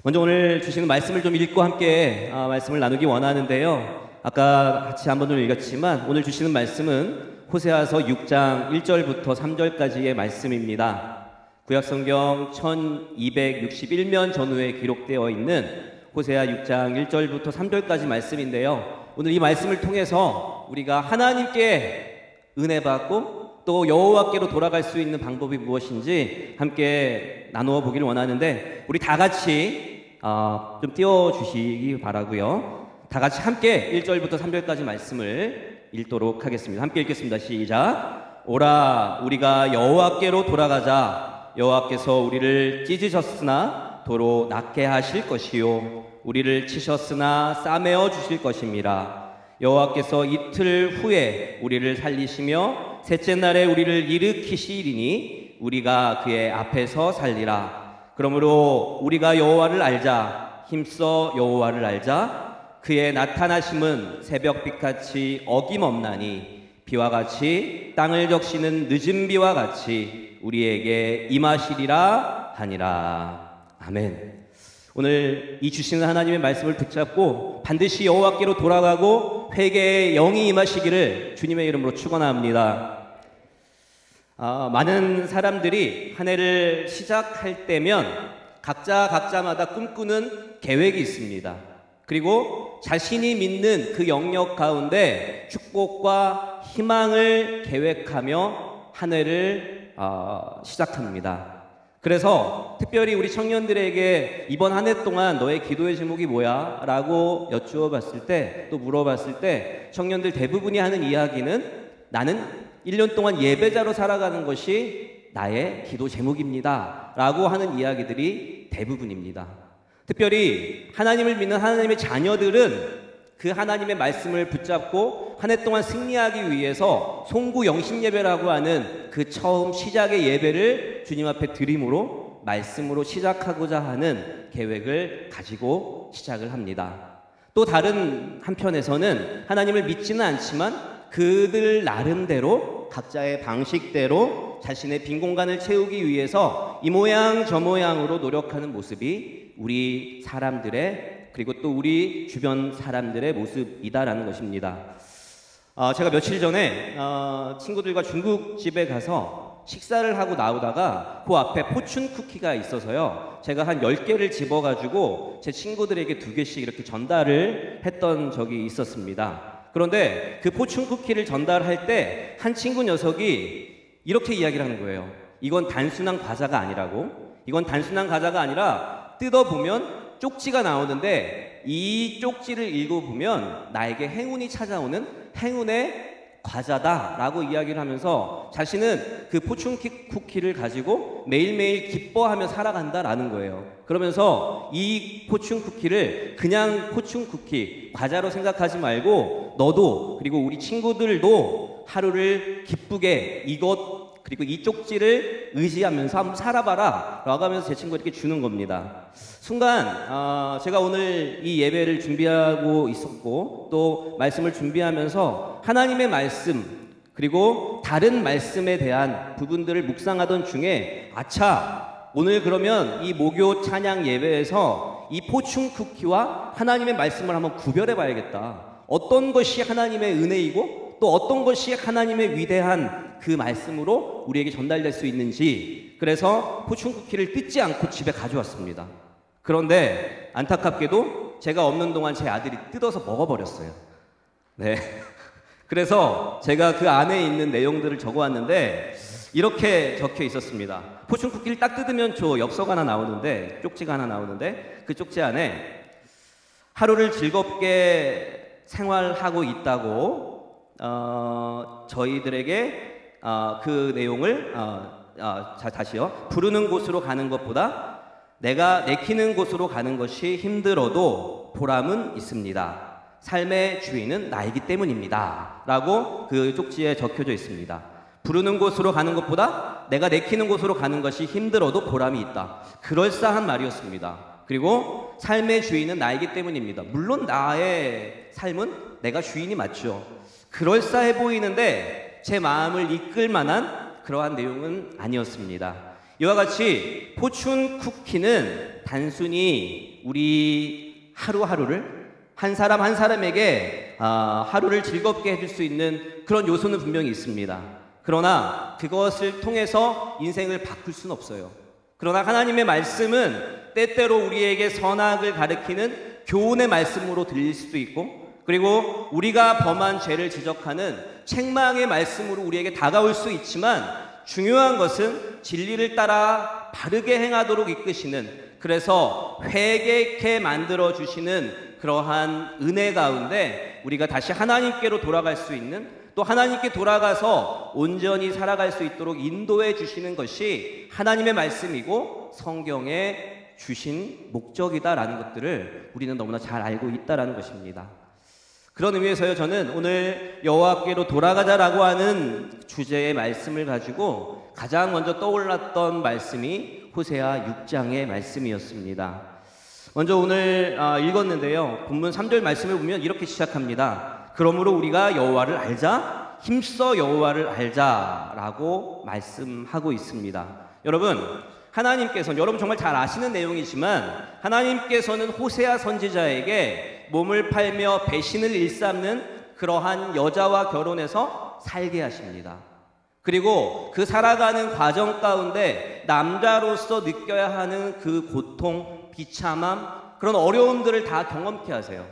Speaker 2: 먼저 오늘 주시는 말씀을 좀 읽고 함께 말씀을 나누기 원하는데요, 아까 같이 한번 읽었지만 오늘 주시는 말씀은 호세아서 6장 1절부터 3절까지의 말씀입니다. 구약성경 1261면 전후에 기록되어 있는 호세아 6장 1절부터 3절까지 말씀인데요, 오늘 이 말씀을 통해서 우리가 하나님께 은혜 받고 또 여호와께로 돌아갈 수 있는 방법이 무엇인지 함께 나누어 보기를 원하는데, 우리 다 같이 좀 띄워주시기 바라고요. 다 같이 함께 1절부터 3절까지 말씀을 읽도록 하겠습니다. 함께 읽겠습니다. 시작. 오라, 우리가 여호와께로 돌아가자. 여호와께서 우리를 찢으셨으나 도로 낫게 하실 것이요 우리를 치셨으나 싸매어 주실 것입니다. 여호와께서 이틀 후에 우리를 살리시며 셋째 날에 우리를 일으키시리니 우리가 그의 앞에서 살리라. 그러므로 우리가 여호와를 알자. 힘써 여호와를 알자. 그의 나타나심은 새벽빛같이 어김없나니 비와 같이 땅을 적시는 늦은 비와 같이 우리에게 임하시리라 하니라. 아멘. 오늘 이 주시는 하나님의 말씀을 붙잡고 반드시 여호와께로 돌아가고 회개의 영이 임하시기를 주님의 이름으로 축원합니다. 많은 사람들이 한 해를 시작할 때면 각자마다 꿈꾸는 계획이 있습니다. 그리고 자신이 믿는 그 영역 가운데 축복과 희망을 계획하며 한 해를 시작합니다. 그래서 특별히 우리 청년들에게 이번 한 해 동안 너의 기도의 제목이 뭐야? 라고 여쭈어 봤을 때, 또 물어봤을 때 청년들 대부분이 하는 이야기는 나는 1년 동안 예배자로 살아가는 것이 나의 기도 제목입니다 라고 하는 이야기들이 대부분입니다. 특별히 하나님을 믿는 하나님의 자녀들은 그 하나님의 말씀을 붙잡고 한 해 동안 승리하기 위해서 송구 영신 예배라고 하는 그 처음 시작의 예배를 주님 앞에 드림으로 말씀으로 시작하고자 하는 계획을 가지고 시작을 합니다. 또 다른 한편에서는 하나님을 믿지는 않지만 그들 나름대로 각자의 방식대로 자신의 빈 공간을 채우기 위해서 이 모양 저 모양으로 노력하는 모습이 우리 사람들의 그리고 또 우리 주변 사람들의 모습이다라는 것입니다. 제가 며칠 전에 친구들과 중국집에 가서 식사를 하고 나오다가 그 앞에 포춘 쿠키가 있어서요, 제가 한 10개를 집어가지고 제 친구들에게 2개씩 이렇게 전달을 했던 적이 있었습니다. 그런데 그 포춘 쿠키를 전달할 때 한 친구 녀석이 이렇게 이야기를 하는 거예요. 이건 단순한 과자가 아니라고. 이건 단순한 과자가 아니라 뜯어보면 쪽지가 나오는데 이 쪽지를 읽어보면 나에게 행운이 찾아오는 행운의 과자다라고 이야기를 하면서 자신은 그 포춘 쿠키를 가지고 매일매일 기뻐하며 살아간다라는 거예요. 그러면서 이 포춘 쿠키를 그냥 포춘 쿠키, 과자로 생각하지 말고 너도 그리고 우리 친구들도 하루를 기쁘게 이것 그리고 이 쪽지를 의지하면서 한번 살아봐라 라고 하면서 제 친구에게 주는 겁니다. 순간 제가 오늘 이 예배를 준비하고 있었고 또 말씀을 준비하면서 하나님의 말씀 그리고 다른 말씀에 대한 부분들을 묵상하던 중에 아차, 오늘 그러면 이 목요 찬양 예배에서 이 포춘 쿠키와 하나님의 말씀을 한번 구별해 봐야겠다. 어떤 것이 하나님의 은혜이고 또 어떤 것이 하나님의 위대한 그 말씀으로 우리에게 전달될 수 있는지, 그래서 포춘 쿠키를 뜯지 않고 집에 가져왔습니다. 그런데 안타깝게도 제가 없는 동안 제 아들이 뜯어서 먹어버렸어요. 네. 그래서 제가 그 안에 있는 내용들을 적어왔는데 이렇게 적혀 있었습니다. 포춘 쿠키를 딱 뜯으면 저 엽서가 하나 나오는데, 쪽지가 하나 나오는데 그 쪽지 안에 하루를 즐겁게 생활하고 있다고 저희들에게 그 내용을 다시요. 부르는 곳으로 가는 것보다 내가 내키는 곳으로 가는 것이 힘들어도 보람은 있습니다. 삶의 주인은 나이기 때문입니다. 라고 그 쪽지에 적혀져 있습니다. 부르는 곳으로 가는 것보다 내가 내키는 곳으로 가는 것이 힘들어도 보람이 있다. 그럴싸한 말이었습니다. 그리고 삶의 주인은 나이기 때문입니다. 물론 나의 삶은 내가 주인이 맞죠. 그럴싸해 보이는데 제 마음을 이끌 만한 그러한 내용은 아니었습니다. 이와 같이 포춘 쿠키는 단순히 우리 하루하루를 한 사람 한 사람에게 하루를 즐겁게 해줄 수 있는 그런 요소는 분명히 있습니다. 그러나 그것을 통해서 인생을 바꿀 수는 없어요. 그러나 하나님의 말씀은 때때로 우리에게 선악을 가리키는 교훈의 말씀으로 들릴 수도 있고, 그리고 우리가 범한 죄를 지적하는 책망의 말씀으로 우리에게 다가올 수 있지만, 중요한 것은 진리를 따라 바르게 행하도록 이끄시는, 그래서 회개케 만들어 주시는 그러한 은혜 가운데 우리가 다시 하나님께로 돌아갈 수 있는, 또 하나님께 돌아가서 온전히 살아갈 수 있도록 인도해 주시는 것이 하나님의 말씀이고 성경에 주신 목적이다라는 것들을 우리는 너무나 잘 알고 있다라는 것입니다. 그런 의미에서요, 저는 오늘 여호와께로 돌아가자라고 하는 주제의 말씀을 가지고 가장 먼저 떠올랐던 말씀이 호세아 6장의 말씀이었습니다. 먼저 오늘 읽었는데요, 본문 3절 말씀을 보면 이렇게 시작합니다. 그러므로 우리가 여호와를 알자, 힘써 여호와를 알자라고 말씀하고 있습니다. 여러분, 하나님께서는, 여러분 정말 잘 아시는 내용이지만, 하나님께서는 호세아 선지자에게 몸을 팔며 배신을 일삼는 그러한 여자와 결혼해서 살게 하십니다. 그리고 그 살아가는 과정 가운데 남자로서 느껴야 하는 그 고통, 비참함, 그런 어려움들을 다 경험케 하세요.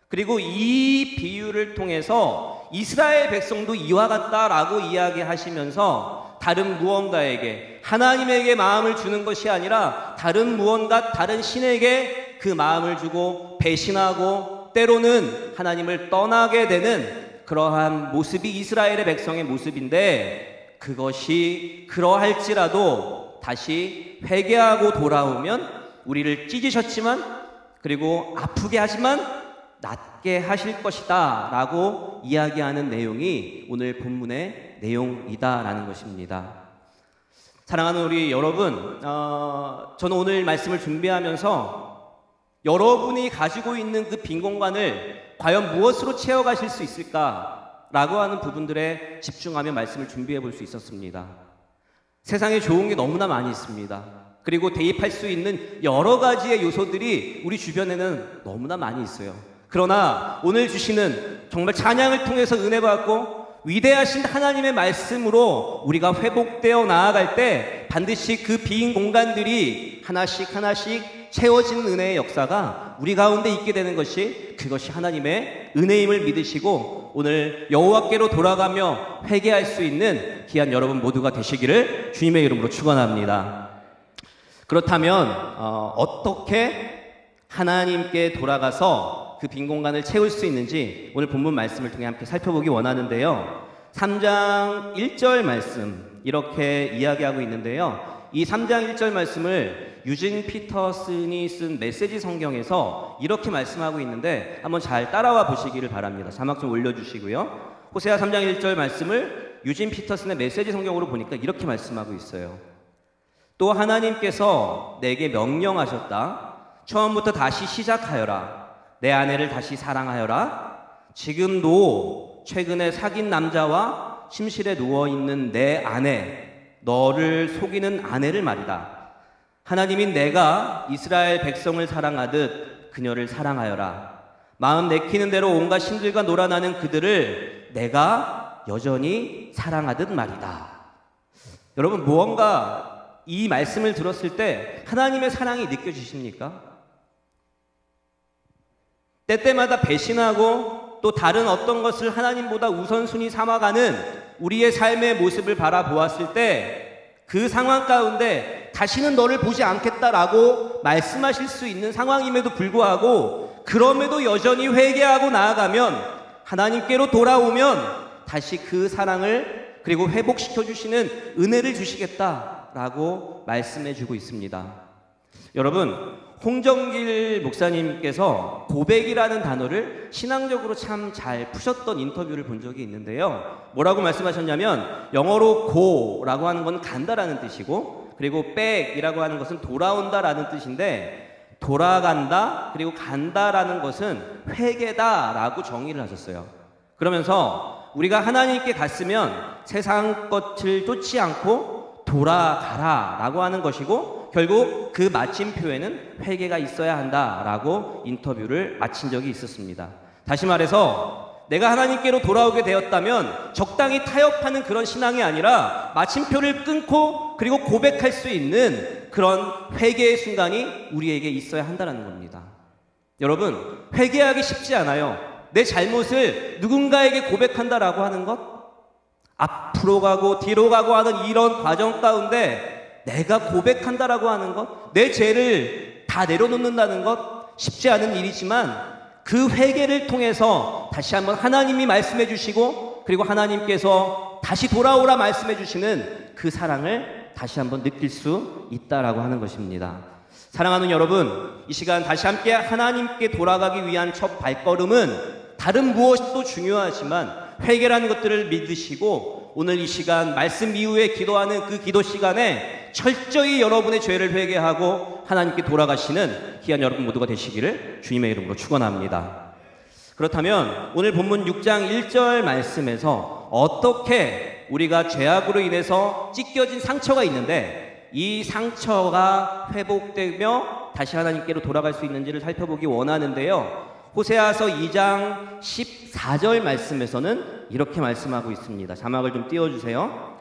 Speaker 2: 그리고 이 비유를 통해서 이스라엘 백성도 이와 같다라고 이야기하시면서 다른 무언가에게, 하나님에게 마음을 주는 것이 아니라 다른 무언가, 다른 신에게 그 마음을 주고 배신하고 때로는 하나님을 떠나게 되는 그러한 모습이 이스라엘의 백성의 모습인데, 그것이 그러할지라도 다시 회개하고 돌아오면 우리를 찢으셨지만, 그리고 아프게 하지만 낫게 하실 것이다 라고 이야기하는 내용이 오늘 본문의 내용이다라는 것입니다. 사랑하는 우리 여러분, 저는 오늘 말씀을 준비하면서 여러분이 가지고 있는 그 빈 공간을 과연 무엇으로 채워가실 수 있을까라고 하는 부분들에 집중하며 말씀을 준비해 볼 수 있었습니다. 세상에 좋은 게 너무나 많이 있습니다. 그리고 대입할 수 있는 여러 가지의 요소들이 우리 주변에는 너무나 많이 있어요. 그러나 오늘 주시는 정말 찬양을 통해서 은혜 받고 위대하신 하나님의 말씀으로 우리가 회복되어 나아갈 때 반드시 그 빈 공간들이 하나씩 하나씩 채워지는 은혜의 역사가 우리 가운데 있게 되는 것이, 그것이 하나님의 은혜임을 믿으시고 오늘 여호와께로 돌아가며 회개할 수 있는 귀한 여러분 모두가 되시기를 주님의 이름으로 축원합니다. 그렇다면 어떻게 하나님께 돌아가서 그 빈 공간을 채울 수 있는지 오늘 본문 말씀을 통해 함께 살펴보기 원하는데요. 3장 1절 말씀 이렇게 이야기하고 있는데요. 이 3장 1절 말씀을 유진 피터슨이 쓴 메시지 성경에서 이렇게 말씀하고 있는데 한번 잘 따라와 보시기를 바랍니다. 자막 좀 올려주시고요. 호세아 3장 1절 말씀을 유진 피터슨의 메시지 성경으로 보니까 이렇게 말씀하고 있어요. 또 하나님께서 내게 명령하셨다. 처음부터 다시 시작하여라. 내 아내를 다시 사랑하여라. 지금도 최근에 사귄 남자와 침실에 누워있는 내 아내, 너를 속이는 아내를 말이다. 하나님인 내가 이스라엘 백성을 사랑하듯 그녀를 사랑하여라. 마음 내키는 대로 온갖 신들과 놀아나는 그들을 내가 여전히 사랑하듯 말이다. 여러분, 무언가 이 말씀을 들었을 때 하나님의 사랑이 느껴지십니까? 때때마다 배신하고 또 다른 어떤 것을 하나님보다 우선순위 삼아가는 우리의 삶의 모습을 바라보았을 때 그 상황 가운데 다시는 너를 보지 않겠다라고 말씀하실 수 있는 상황임에도 불구하고, 그럼에도 여전히 회개하고 나아가면, 하나님께로 돌아오면 다시 그 사랑을 그리고 회복시켜 주시는 은혜를 주시겠다라고 말씀해 주고 있습니다. 여러분, 홍정길 목사님께서 고백이라는 단어를 신앙적으로 참 잘 푸셨던 인터뷰를 본 적이 있는데요. 뭐라고 말씀하셨냐면, 영어로 go라고 하는 건 간다라는 뜻이고, 그리고 back이라고 하는 것은 돌아온다라는 뜻인데, 돌아간다 그리고 간다라는 것은 회개다라고 정의를 하셨어요. 그러면서 우리가 하나님께 갔으면 세상 것을 쫓지 않고 돌아가라 라고 하는 것이고, 결국 그 마침표에는 회개가 있어야 한다라고 인터뷰를 마친 적이 있었습니다. 다시 말해서 내가 하나님께로 돌아오게 되었다면 적당히 타협하는 그런 신앙이 아니라 마침표를 끊고 그리고 고백할 수 있는 그런 회개의 순간이 우리에게 있어야 한다는 겁니다. 여러분, 회개하기 쉽지 않아요. 내 잘못을 누군가에게 고백한다라고 하는 것, 앞으로 가고 뒤로 가고 하는 이런 과정 가운데 내가 고백한다라고 하는 것, 내 죄를 다 내려놓는다는 것 쉽지 않은 일이지만, 그 회개를 통해서 다시 한번 하나님이 말씀해 주시고 그리고 하나님께서 다시 돌아오라 말씀해 주시는 그 사랑을 다시 한번 느낄 수 있다라고 하는 것입니다. 사랑하는 여러분, 이 시간 다시 함께 하나님께 돌아가기 위한 첫 발걸음은 다른 무엇도 중요하지만 회개라는 것들을 믿으시고 오늘 이 시간 말씀 이후에 기도하는 그 기도 시간에 철저히 여러분의 죄를 회개하고 하나님께 돌아가시는 귀한 여러분 모두가 되시기를 주님의 이름으로 축원합니다. 그렇다면 오늘 본문 6장 1절 말씀에서 어떻게 우리가 죄악으로 인해서 찢겨진 상처가 있는데 이 상처가 회복되며 다시 하나님께로 돌아갈 수 있는지를 살펴보기 원하는데요. 호세아서 2장 14절 말씀에서는 이렇게 말씀하고 있습니다. 자막을 좀 띄워주세요.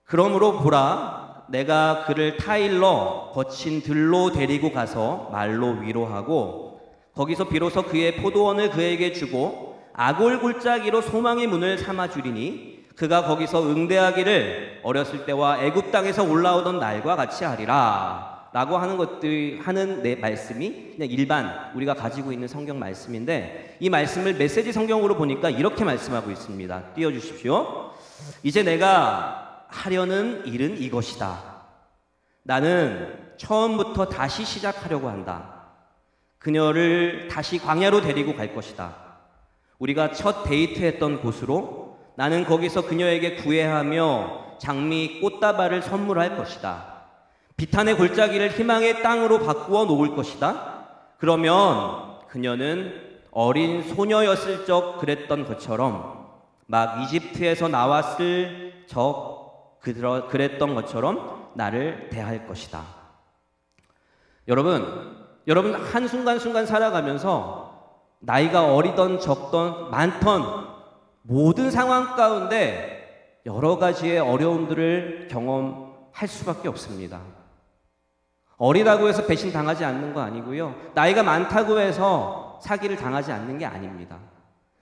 Speaker 2: 그러므로 보라, 내가 그를 타일러 거친 들로 데리고 가서 말로 위로하고 거기서 비로소 그의 포도원을 그에게 주고 아골 골짜기로 소망의 문을 삼아 주리니 그가 거기서 응대하기를 어렸을 때와 애굽 땅에서 올라오던 날과 같이 하리라 라고 하는 것들 하는 내 말씀이 그냥 일반 우리가 가지고 있는 성경 말씀인데, 이 말씀을 메시지 성경으로 보니까 이렇게 말씀하고 있습니다. 띄워주십시오. 이제 내가 하려는 일은 이것이다. 나는 처음부터 다시 시작하려고 한다. 그녀를 다시 광야로 데리고 갈 것이다. 우리가 첫 데이트했던 곳으로 나는 거기서 그녀에게 구애하며 장미 꽃다발을 선물할 것이다. 비탄의 골짜기를 희망의 땅으로 바꾸어 놓을 것이다. 그러면 그녀는 어린 소녀였을 적 그랬던 것처럼, 막 이집트에서 나왔을 적 그랬던 것처럼 나를 대할 것이다. 여러분 한순간순간 살아가면서 나이가 어리던 적던 많던 모든 상황 가운데 여러 가지의 어려움들을 경험할 수밖에 없습니다. 어리다고 해서 배신 당하지 않는 거 아니고요. 나이가 많다고 해서 사기를 당하지 않는 게 아닙니다.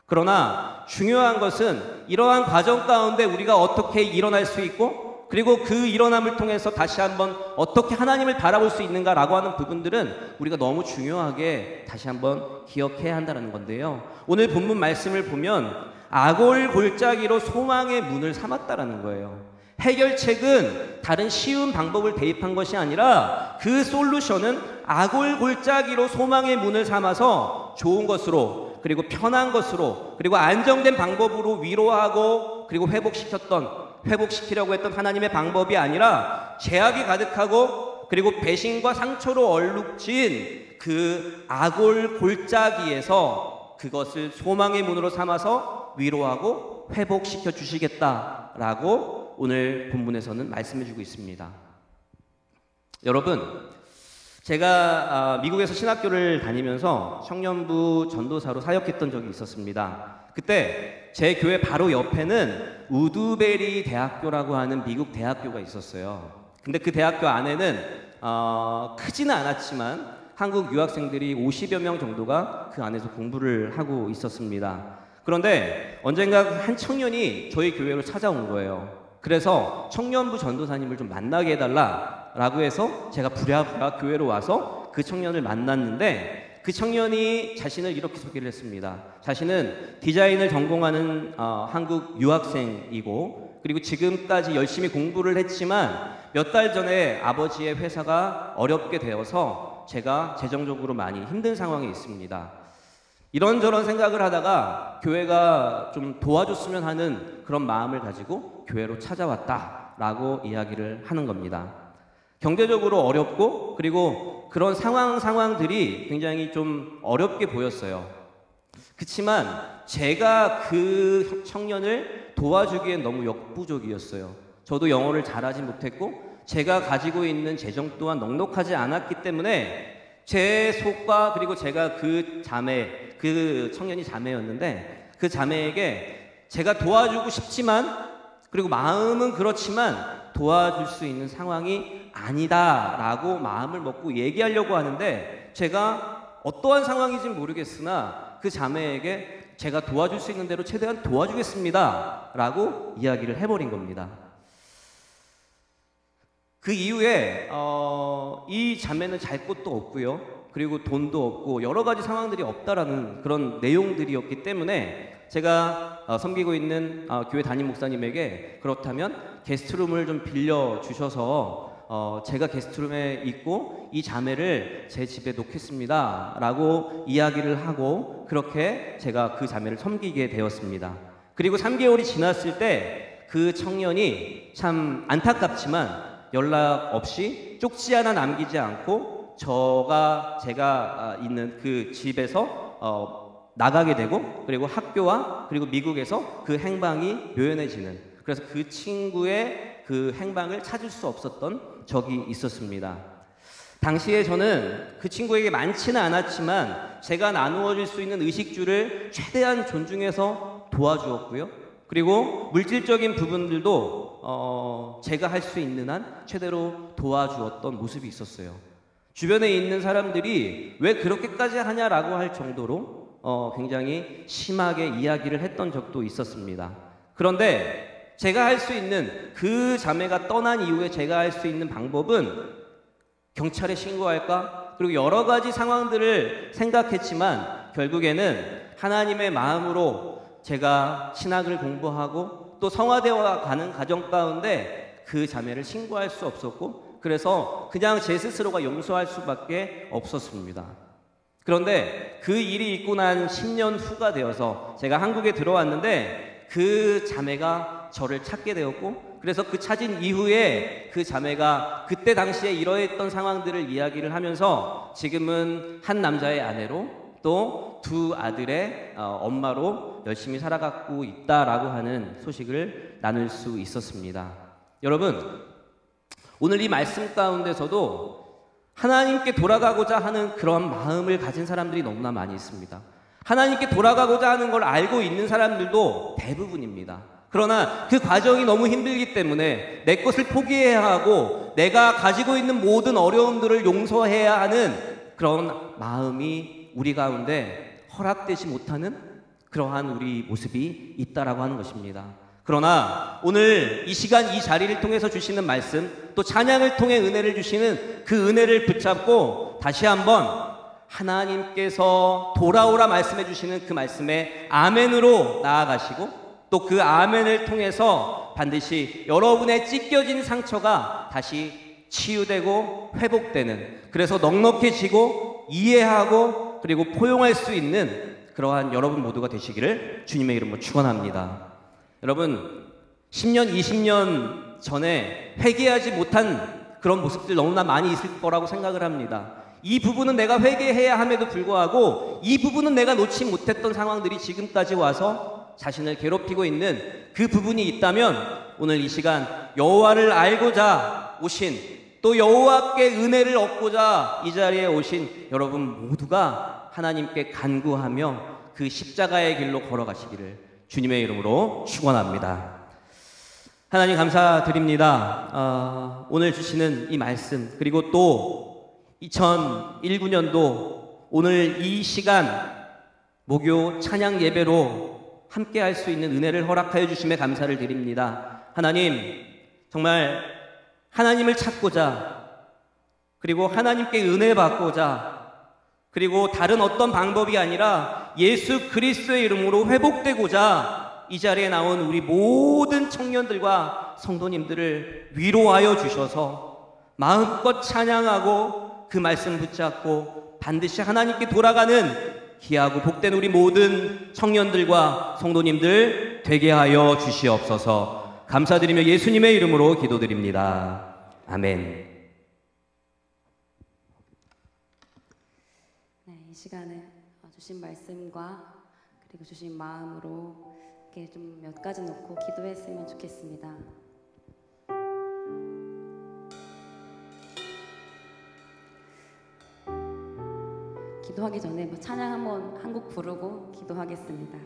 Speaker 2: 그러나 중요한 것은 이러한 과정 가운데 우리가 어떻게 일어날 수 있고, 그리고 그 일어남을 통해서 다시 한번 어떻게 하나님을 바라볼 수 있는가라고 하는 부분들은 우리가 너무 중요하게 다시 한번 기억해야 한다는 건데요. 오늘 본문 말씀을 보면 아골 골짜기로 소망의 문을 삼았다라는 거예요. 해결책은 다른 쉬운 방법을 대입한 것이 아니라 그 솔루션은 아골 골짜기로 소망의 문을 삼아서 좋은 것으로, 그리고 편한 것으로, 그리고 안정된 방법으로 위로하고 그리고 회복시키려고 했던 하나님의 방법이 아니라 죄악이 가득하고 그리고 배신과 상처로 얼룩진 그 아골 골짜기에서 그것을 소망의 문으로 삼아서 위로하고 회복시켜 주시겠다라고 오늘 본문에서는 말씀해 주고 있습니다. 여러분, 제가 미국에서 신학교를 다니면서 청년부 전도사로 사역했던 적이 있었습니다. 그때 제 교회 바로 옆에는 우드베리 대학교라고 하는 미국 대학교가 있었어요. 근데 그 대학교 안에는 크지는 않았지만 한국 유학생들이 50여 명 정도가 그 안에서 공부를 하고 있었습니다. 그런데 언젠가 한 청년이 저희 교회로 찾아온 거예요. 그래서 청년부 전도사님을 좀 만나게 해달라라고 해서 제가 부랴부랴 교회로 와서 그 청년을 만났는데, 그 청년이 자신을 이렇게 소개를 했습니다. 자신은 디자인을 전공하는 한국 유학생이고, 그리고 지금까지 열심히 공부를 했지만 몇 달 전에 아버지의 회사가 어렵게 되어서 제가 재정적으로 많이 힘든 상황에 있습니다. 이런저런 생각을 하다가 교회가 좀 도와줬으면 하는 그런 마음을 가지고 교회로 찾아왔다라고 이야기를 하는 겁니다. 경제적으로 어렵고 그리고 그런 상황들이 굉장히 좀 어렵게 보였어요. 그렇지만 제가 그 청년을 도와주기엔 너무 역부족이었어요. 저도 영어를 잘하지 못했고 제가 가지고 있는 재정 또한 넉넉하지 않았기 때문에 제 속과, 그리고 제가 그 청년이 자매였는데 그 자매에게 제가 도와주고 싶지만, 그리고 마음은 그렇지만 도와줄 수 있는 상황이 아니다라고 마음을 먹고 얘기하려고 하는데, 제가 어떠한 상황인지는 모르겠으나 그 자매에게 제가 도와줄 수 있는 대로 최대한 도와주겠습니다 라고 이야기를 해버린 겁니다. 그 이후에 이 자매는 잘 곳도 없고요, 그리고 돈도 없고 여러 가지 상황들이 없다라는 그런 내용들이었기 때문에 제가 섬기고 있는 교회 담임 목사님에게 그렇다면 게스트룸을 좀 빌려주셔서 제가 게스트룸에 있고 이 자매를 제 집에 놓겠습니다 라고 이야기를 하고, 그렇게 제가 그 자매를 섬기게 되었습니다. 그리고 3개월이 지났을 때 그 청년이 참 안타깝지만 연락 없이 쪽지 하나 남기지 않고 제가 있는 그 집에서 나가게 되고, 그리고 학교와 그리고 미국에서 그 행방이 묘연해지는, 그래서 그 친구의 그 행방을 찾을 수 없었던 적이 있었습니다. 당시에 저는 그 친구에게 많지는 않았지만 제가 나누어질 수 있는 의식주를 최대한 존중해서 도와주었고요. 그리고 물질적인 부분들도 제가 할 수 있는 한 최대로 도와주었던 모습이 있었어요. 주변에 있는 사람들이 왜 그렇게까지 하냐라고 할 정도로 굉장히 심하게 이야기를 했던 적도 있었습니다. 그런데 제가 할 수 있는, 그 자매가 떠난 이후에 제가 할 수 있는 방법은 경찰에 신고할까? 그리고 여러 가지 상황들을 생각했지만 결국에는 하나님의 마음으로 제가 신학을 공부하고 또 성화되어 가는 과정 가운데 그 자매를 신고할 수 없었고, 그래서 그냥 제 스스로가 용서할 수밖에 없었습니다. 그런데 그 일이 있고 난 10년 후가 되어서 제가 한국에 들어왔는데 그 자매가 저를 찾게 되었고, 그래서 그 찾은 이후에 그 자매가 그때 당시에 이러했던 상황들을 이야기를 하면서 지금은 한 남자의 아내로 또 두 아들의 엄마로 열심히 살아가고 있다라고 하는 소식을 나눌 수 있었습니다. 여러분, 오늘 이 말씀 가운데서도 하나님께 돌아가고자 하는 그런 마음을 가진 사람들이 너무나 많이 있습니다. 하나님께 돌아가고자 하는 걸 알고 있는 사람들도 대부분입니다. 그러나 그 과정이 너무 힘들기 때문에 내 것을 포기해야 하고 내가 가지고 있는 모든 어려움들을 용서해야 하는 그런 마음이 우리 가운데 허락되지 못하는 그러한 우리 모습이 있다라고 하는 것입니다. 그러나 오늘 이 시간 이 자리를 통해서 주시는 말씀, 또 찬양을 통해 은혜를 주시는 그 은혜를 붙잡고 다시 한번 하나님께서 돌아오라 말씀해 주시는 그 말씀에 아멘으로 나아가시고, 또 그 아멘을 통해서 반드시 여러분의 찢겨진 상처가 다시 치유되고 회복되는, 그래서 넉넉해지고 이해하고 그리고 포용할 수 있는 그러한 여러분 모두가 되시기를 주님의 이름으로 축원합니다. 여러분, 10년, 20년 전에 회개하지 못한 그런 모습들 너무나 많이 있을 거라고 생각을 합니다. 이 부분은 내가 회개해야 함에도 불구하고 이 부분은 내가 놓지 못했던 상황들이 지금까지 와서 자신을 괴롭히고 있는 그 부분이 있다면 오늘 이 시간 여호와를 알고자 오신, 또 여호와께 은혜를 얻고자 이 자리에 오신 여러분 모두가 하나님께 간구하며 그 십자가의 길로 걸어가시기를 주님의 이름으로 축원합니다. 하나님 감사드립니다. 오늘 주시는 이 말씀, 그리고 또 2019년도 오늘 이 시간 목요 찬양 예배로 함께 할 수 있는 은혜를 허락하여 주심에 감사를 드립니다. 하나님, 정말 하나님을 찾고자, 그리고 하나님께 은혜 받고자, 그리고 다른 어떤 방법이 아니라 예수 그리스도의 이름으로 회복되고자 이 자리에 나온 우리 모든 청년들과 성도님들을 위로하여 주셔서 마음껏 찬양하고 그 말씀 붙잡고 반드시 하나님께 돌아가는 귀하고 복된 우리 모든 청년들과 성도님들 되게 하여 주시옵소서. 감사드리며 예수님의 이름으로 기도드립니다. 아멘.
Speaker 1: 네, 이 시간에 주신 말씀과 그리고 주신 마음으로 이렇게 좀 몇 가지 놓고 기도했으면 좋겠습니다. 기도하기 전에 찬양 한번 한 곡 부르고 기도하겠습니다.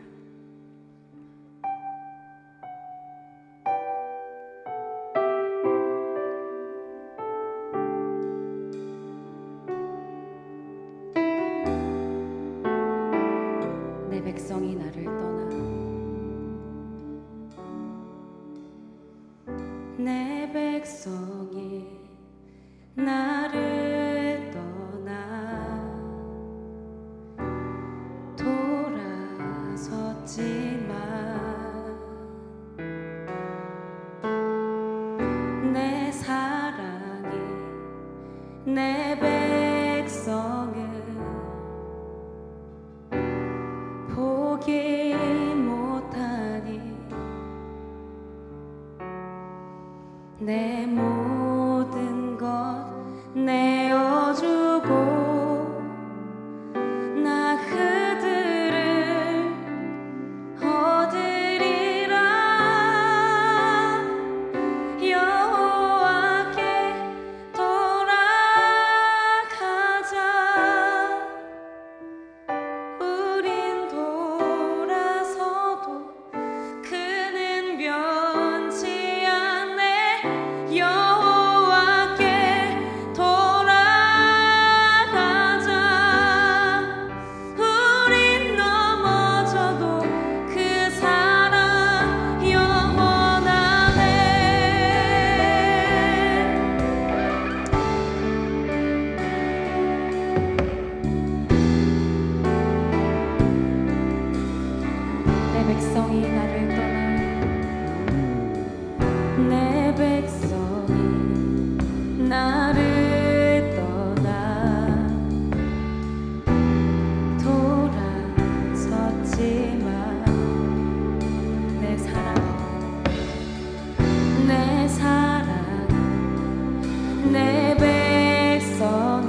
Speaker 1: 내 백성이 나를 떠나, 내 백성이 나를 떠나 돌아섰지만 내 사랑이 내 백성을 포기 못하니 내 모든 것 내어주고 나 그들을 얻으리라. 백성이 나를 떠나 내 백성이 나를 떠나 돌아섰지만 내 사랑 내 백성은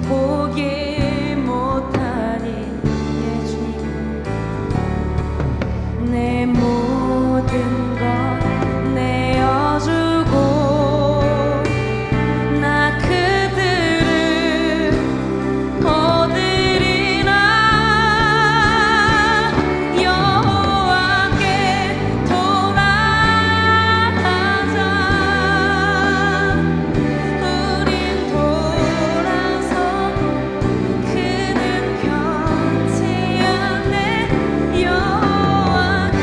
Speaker 1: 포기 못하니 예 주님 내 모든 것 내어주고 나 그들을 얻으리라 여호와께 돌아가자 우린 돌아서고 그는 변치 않네 여호와께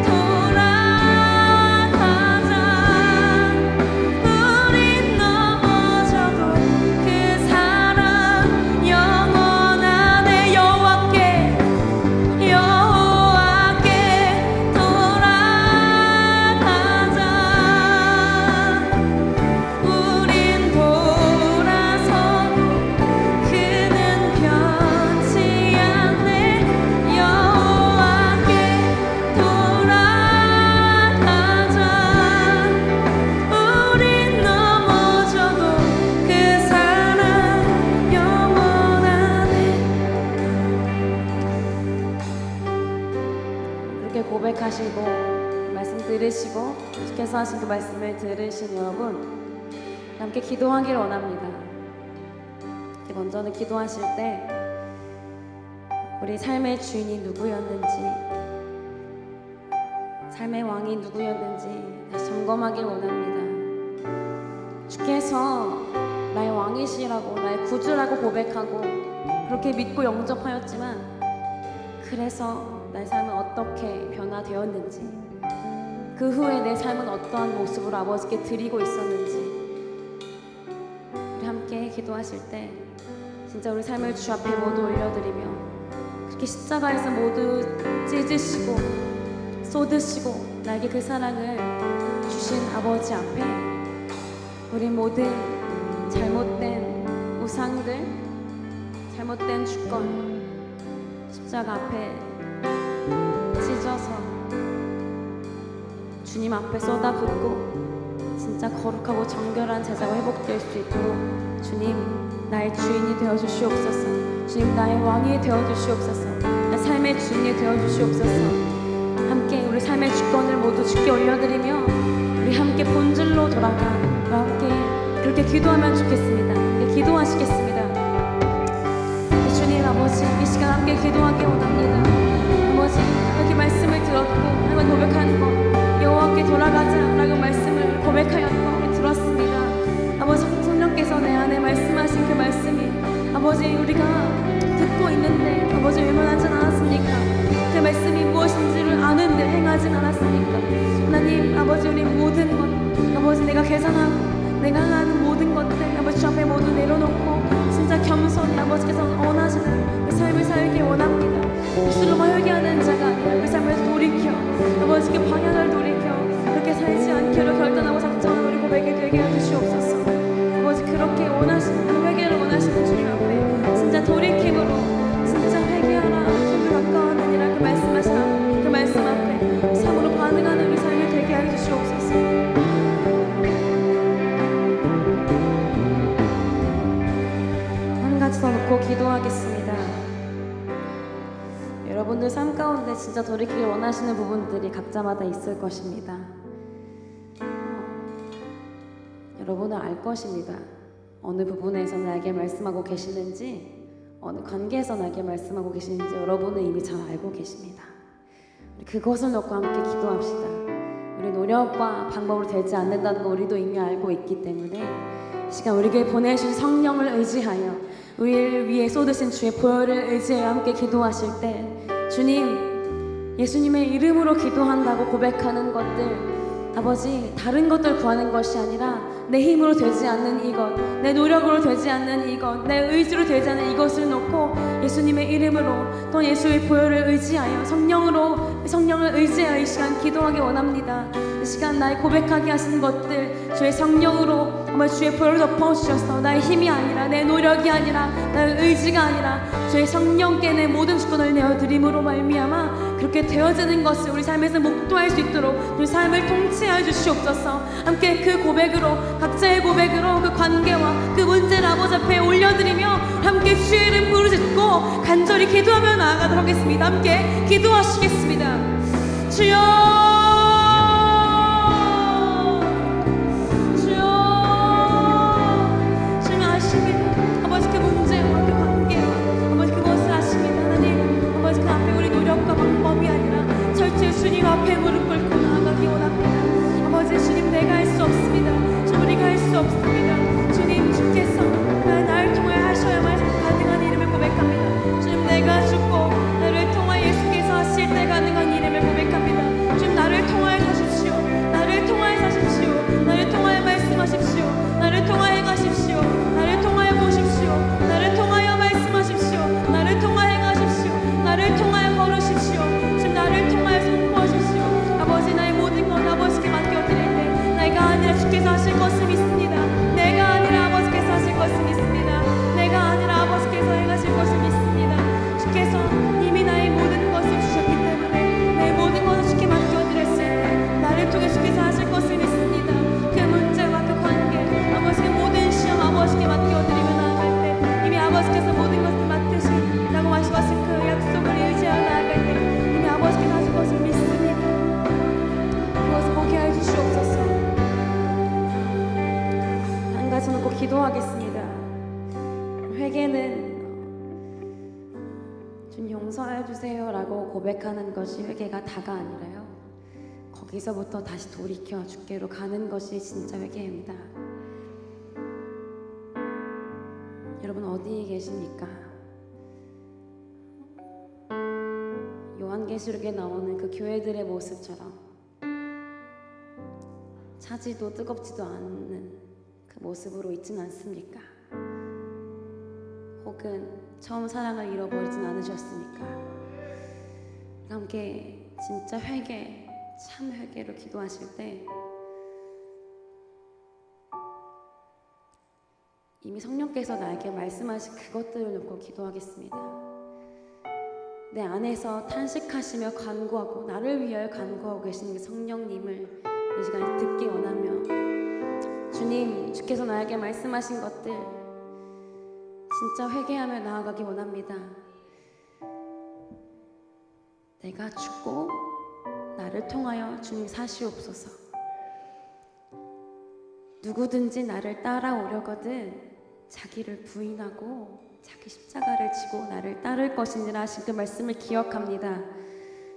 Speaker 1: 돌아가자 우린 넘어져도 그 사랑 영원하네 여호와께 돌아가자 우린 돌아서고 그는 변치 않네 여호와께 돌아가자 우린 넘어져도 그 사랑 영원하네. 그렇게 고백하시고 말씀 들으시고 주께서 하신 그 말씀을 들으신 여러분 함께 기도하기를 원합니다. 먼저는 기도하실 때 우리 삶의 주인이 누구였는지 삶의 왕이 누구였는지 다시 점검하길 원합니다. 주께서 나의 왕이시라고 나의 구주라고 고백하고 그렇게 믿고 영접하였지만 그래서 나의 삶은 어떻게 변화되었는지 그 후에 내 삶은 어떠한 모습으로 아버지께 드리고 있었는지 우리 함께 기도하실 때 진짜 우리 삶을 주 앞에 모두 올려드리며 그렇게 십자가에서 모두 찢으시고 쏟으시고 나에게 그 사랑을 주신 아버지 앞에 우리 모든 잘못된 우상들 잘못된 주권 십자가 앞에 찢어서 주님 앞에 쏟아붓고 진짜 거룩하고 정결한 제자가 회복될 수 있도록 주님 나의 주인이 되어주시옵소서. 주님 나의 왕이 되어주시옵소서. 나의 삶의 주인이 되어주시옵소서. 함께 우리 삶의 주권을 모두 주께 올려드리며 우리 함께 본질로 돌아가 함께 그렇게 기도하면 좋겠습니다. 기도하시겠습니다. 주님 아버지 이 시간 함께 기도하기 원합니다. 아버지 이렇게 말씀을 들었고 하나님 고백하는 것 여호와께 돌아가자라고 말씀을 고백하였고 우리 들었습니다. 아버지 성령께서 내 안에 말씀하신 그 말씀이 아버지 우리가 듣고 있는데 아버지 외면하진 않았습니까? 그 말씀이 무엇인지를 아는데 행하진 않았습니까? 하나님 아버지 우리 모든 것 아버지 내가 계산하고 내가 하는 모든 것들 아버지 주 앞에 모두 내려놓고 진짜 겸손히 아버지께서 원하시는 그 삶을 살기 원합니다. 입술로만 회개하는 자가 아니라 그 삶에서 돌이켜 아버지께 방향을 돌이켜 그렇게 살지 않기로 결단하고 작정한 우리 고백이 되게 해주시옵소서. 아버지 그렇게 원하시는 그 회개를 원하시는 주님 앞에 진짜 돌이킴으로 진짜 회개하라 주를 가까워하느니라 그 말씀하신 그 말씀 앞에 삶으로 반응하는 우리 삶이 되게 해주시옵소서. 한 가지 더 놓고 기도하겠습니다. 여러분들 삶 가운데 진짜 돌이키길 원하시는 부분들이 각자마다 있을 것입니다. 여러분은 알 것입니다. 어느 부분에서 나에게 말씀하고 계시는지 어느 관계에서 나에게 말씀하고 계시는지 여러분은 이미 잘 알고 계십니다. 우리 그것을 놓고 함께 기도합시다. 우리 노력과 방법으로 되지 않는다는 거 우리도 이미 알고 있기 때문에 이 시간 우리에게 보내주신 성령을 의지하여 우리를 위해 쏟으신 주의 보혈을 의지하여 함께 기도하실 때 주님 예수님의 이름으로 기도한다고 고백하는 것들 아버지 다른 것들 구하는 것이 아니라 내 힘으로 되지 않는 이것, 내 노력으로 되지 않는 이것, 내 의지로 되지 않는 이것을 놓고 예수님의 이름으로 또 예수의 보혈을 의지하여 성령을 의지하여 이 시간 기도하기 원합니다. 이 시간 나의 고백하게 하시는 것들 주의 성령으로 정말 주의 보혈을 덮어주셔서 나의 힘이 아니라 내 노력이 아니라 나의 의지가 아니라 주의 성령께 내 모든 주권을 내어드림으로 말미암아 그렇게 되어지는 것을 우리 삶에서 목도할 수 있도록 우리 삶을 통치하여 주시옵소서. 함께 그 고백으로 각자의 고백으로 그 관계와 그 문제를 아버지 앞에 올려드리며 함께 주의 이름 부르짖고 간절히 기도하며 나아가도록 하겠습니다. 함께 기도하시겠습니다. 주여 주님 앞에 무릎 꿇고 나아가기 원합니다. 아버지 주님 내가 할 수 없습니다. 주 우리가 할 수 없습니다. 주님 주께서 나를 통하여 하셔야만 가능한 이름을 고백합니다. 주님 내가 죽고 나를 통하여 예수께서 하실 때 가능한 이름을 고백합니다. 주님 나를 통하여 사십시오. 나를 통하여 사십시오. 나를 통하여 말씀하십시오. 나를 통하여 가십시오. 나를 통하여 보십시오. 나를 통하여 말씀하십시오. 나를 통하여 가십시오. 나를 통하여 걸으십시오. 주님 나를 통하여 선포하십시오. 아버지 나의 모든 것 아버지께 맡겨드릴 때 내가 아니라 주께서 하실 것을 믿습니다. 내가 아니라 아버지께서 하실 것을 믿습니다. 내가 아니라 아버지께서 행하실 것을 믿습니다. 주께서 이미 나의 모든 것을 주셨기 때문에 내 모든 것을 주께 맡겨드렸을 때 나를 통해 주께서 하실 것을 믿습니다. 그 문제와 그 관계 아버지의 모든 시험 아버지께 맡겨드리며 나아갈 때 이미 아버지께서 모든 것을 맡으신다고 말씀하신 그 약속을 의지하여 나아갈 때 이미 아버지께서 하실 것을 믿습니다. 그것을 보게 하여 주시옵소서. 한 가지 놓고 기도하겠습니다. 회개는 좀 용서해 주세요 라고 고백하는 것이 회개가 다가 아니라요, 거기서부터 다시 돌이켜 주께로 가는 것이 진짜 회개입니다. 여러분 어디에 계십니까? 요한계시록에 나오는 그 교회들의 모습처럼 차지도 뜨겁지도 않는 그 모습으로 있진 않습니까? 혹은 처음 사랑을 잃어버리진 않으셨습니까? 함께 진짜 회개, 참 회개로 기도하실 때 이미 성령께서 나에게 말씀하신 그것들을 놓고 기도하겠습니다. 내 안에서 탄식하시며 간구하고 나를 위하여 간구하고 계시는 성령님을 이 시간에 듣기 원하며 주님, 주께서 나에게 말씀하신 것들 진짜 회개하며 나아가기 원합니다. 내가 죽고 나를 통하여 주님 사시옵소서. 누구든지 나를 따라오려거든 자기를 부인하고 자기 십자가를 지고 나를 따를 것이니라 하신 그 말씀을 기억합니다.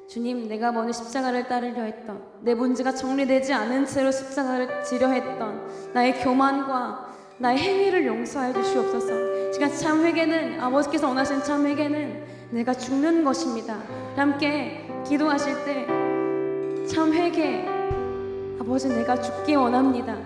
Speaker 1: 주님, 내가 먼저 십자가를 따르려 했던, 내 문제가 정리되지 않은 채로 십자가를 지려 했던 나의 교만과 나의 행위를 용서해 주시옵소서. 지금 참 회개는, 아버지께서 원하시는 참 회개는 내가 죽는 것입니다. 함께 기도하실 때 참 회개, 아버지 내가 죽기 원합니다.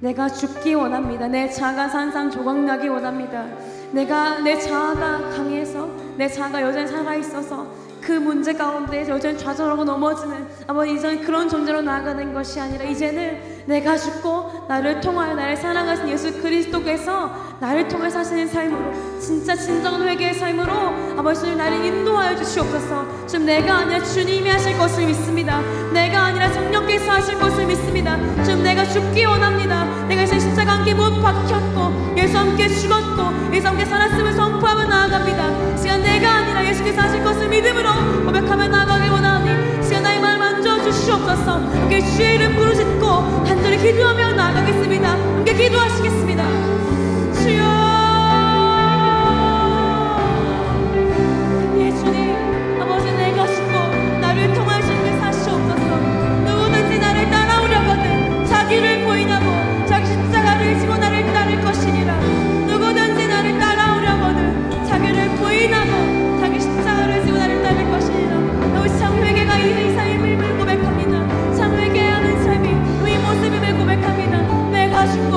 Speaker 1: 내가 죽기 원합니다. 내 자아가 산산조각나기 원합니다. 내가 내 자아가 강해서 내 자아가 여전히 살아있어서 그 문제 가운데 여전히 좌절하고 넘어지는 아버지 이제는 그런 존재로 나아가는 것이 아니라 이제는 내가 죽고 나를 통하여 나를 사랑하신 예수 그리스도께서 나를 통해 사시는 삶으로 진짜 진정한 회개의 삶으로 아버지 주님 나를 인도하여 주시옵소서. 지금 내가 아니라 주님이 하실 것을 믿습니다. 내가 아니라 성령께서 하실 것을 믿습니다. 지금 내가 죽기 원합니다. 내가 이제 십자가 함께 못 박혔고 예수 함께 죽었고 예수 함께 살았음을 선포하며 나아갑니다. 시간 내가 아니라 예수께서 하실 것을 믿음으로 고백하며 나아가기 원하오니 시간 나의 마음 만져 주시옵소서. 함께 주의 이름 부르짖고 간절히 기도하며 나아가겠습니다. 함께 기도하시겠습니다. 주여, 예 주님, 아버지 내가 죽고 나를 통하여 주님께 사시옵소서. 누구든지 나를 따라오려거든 자기를 부인하고 자기 십자가를 지고 나를 따를 것이니라. 누구든지 나를 따라오려거든 자기를 부인하고 자기 십자가를 지고 나를 따를 것이니라. 너희 참 회개가 이 삶임을 고백합니다. 참 회개하는 삶이 이 모습임을 고백합니다. 내가 죽고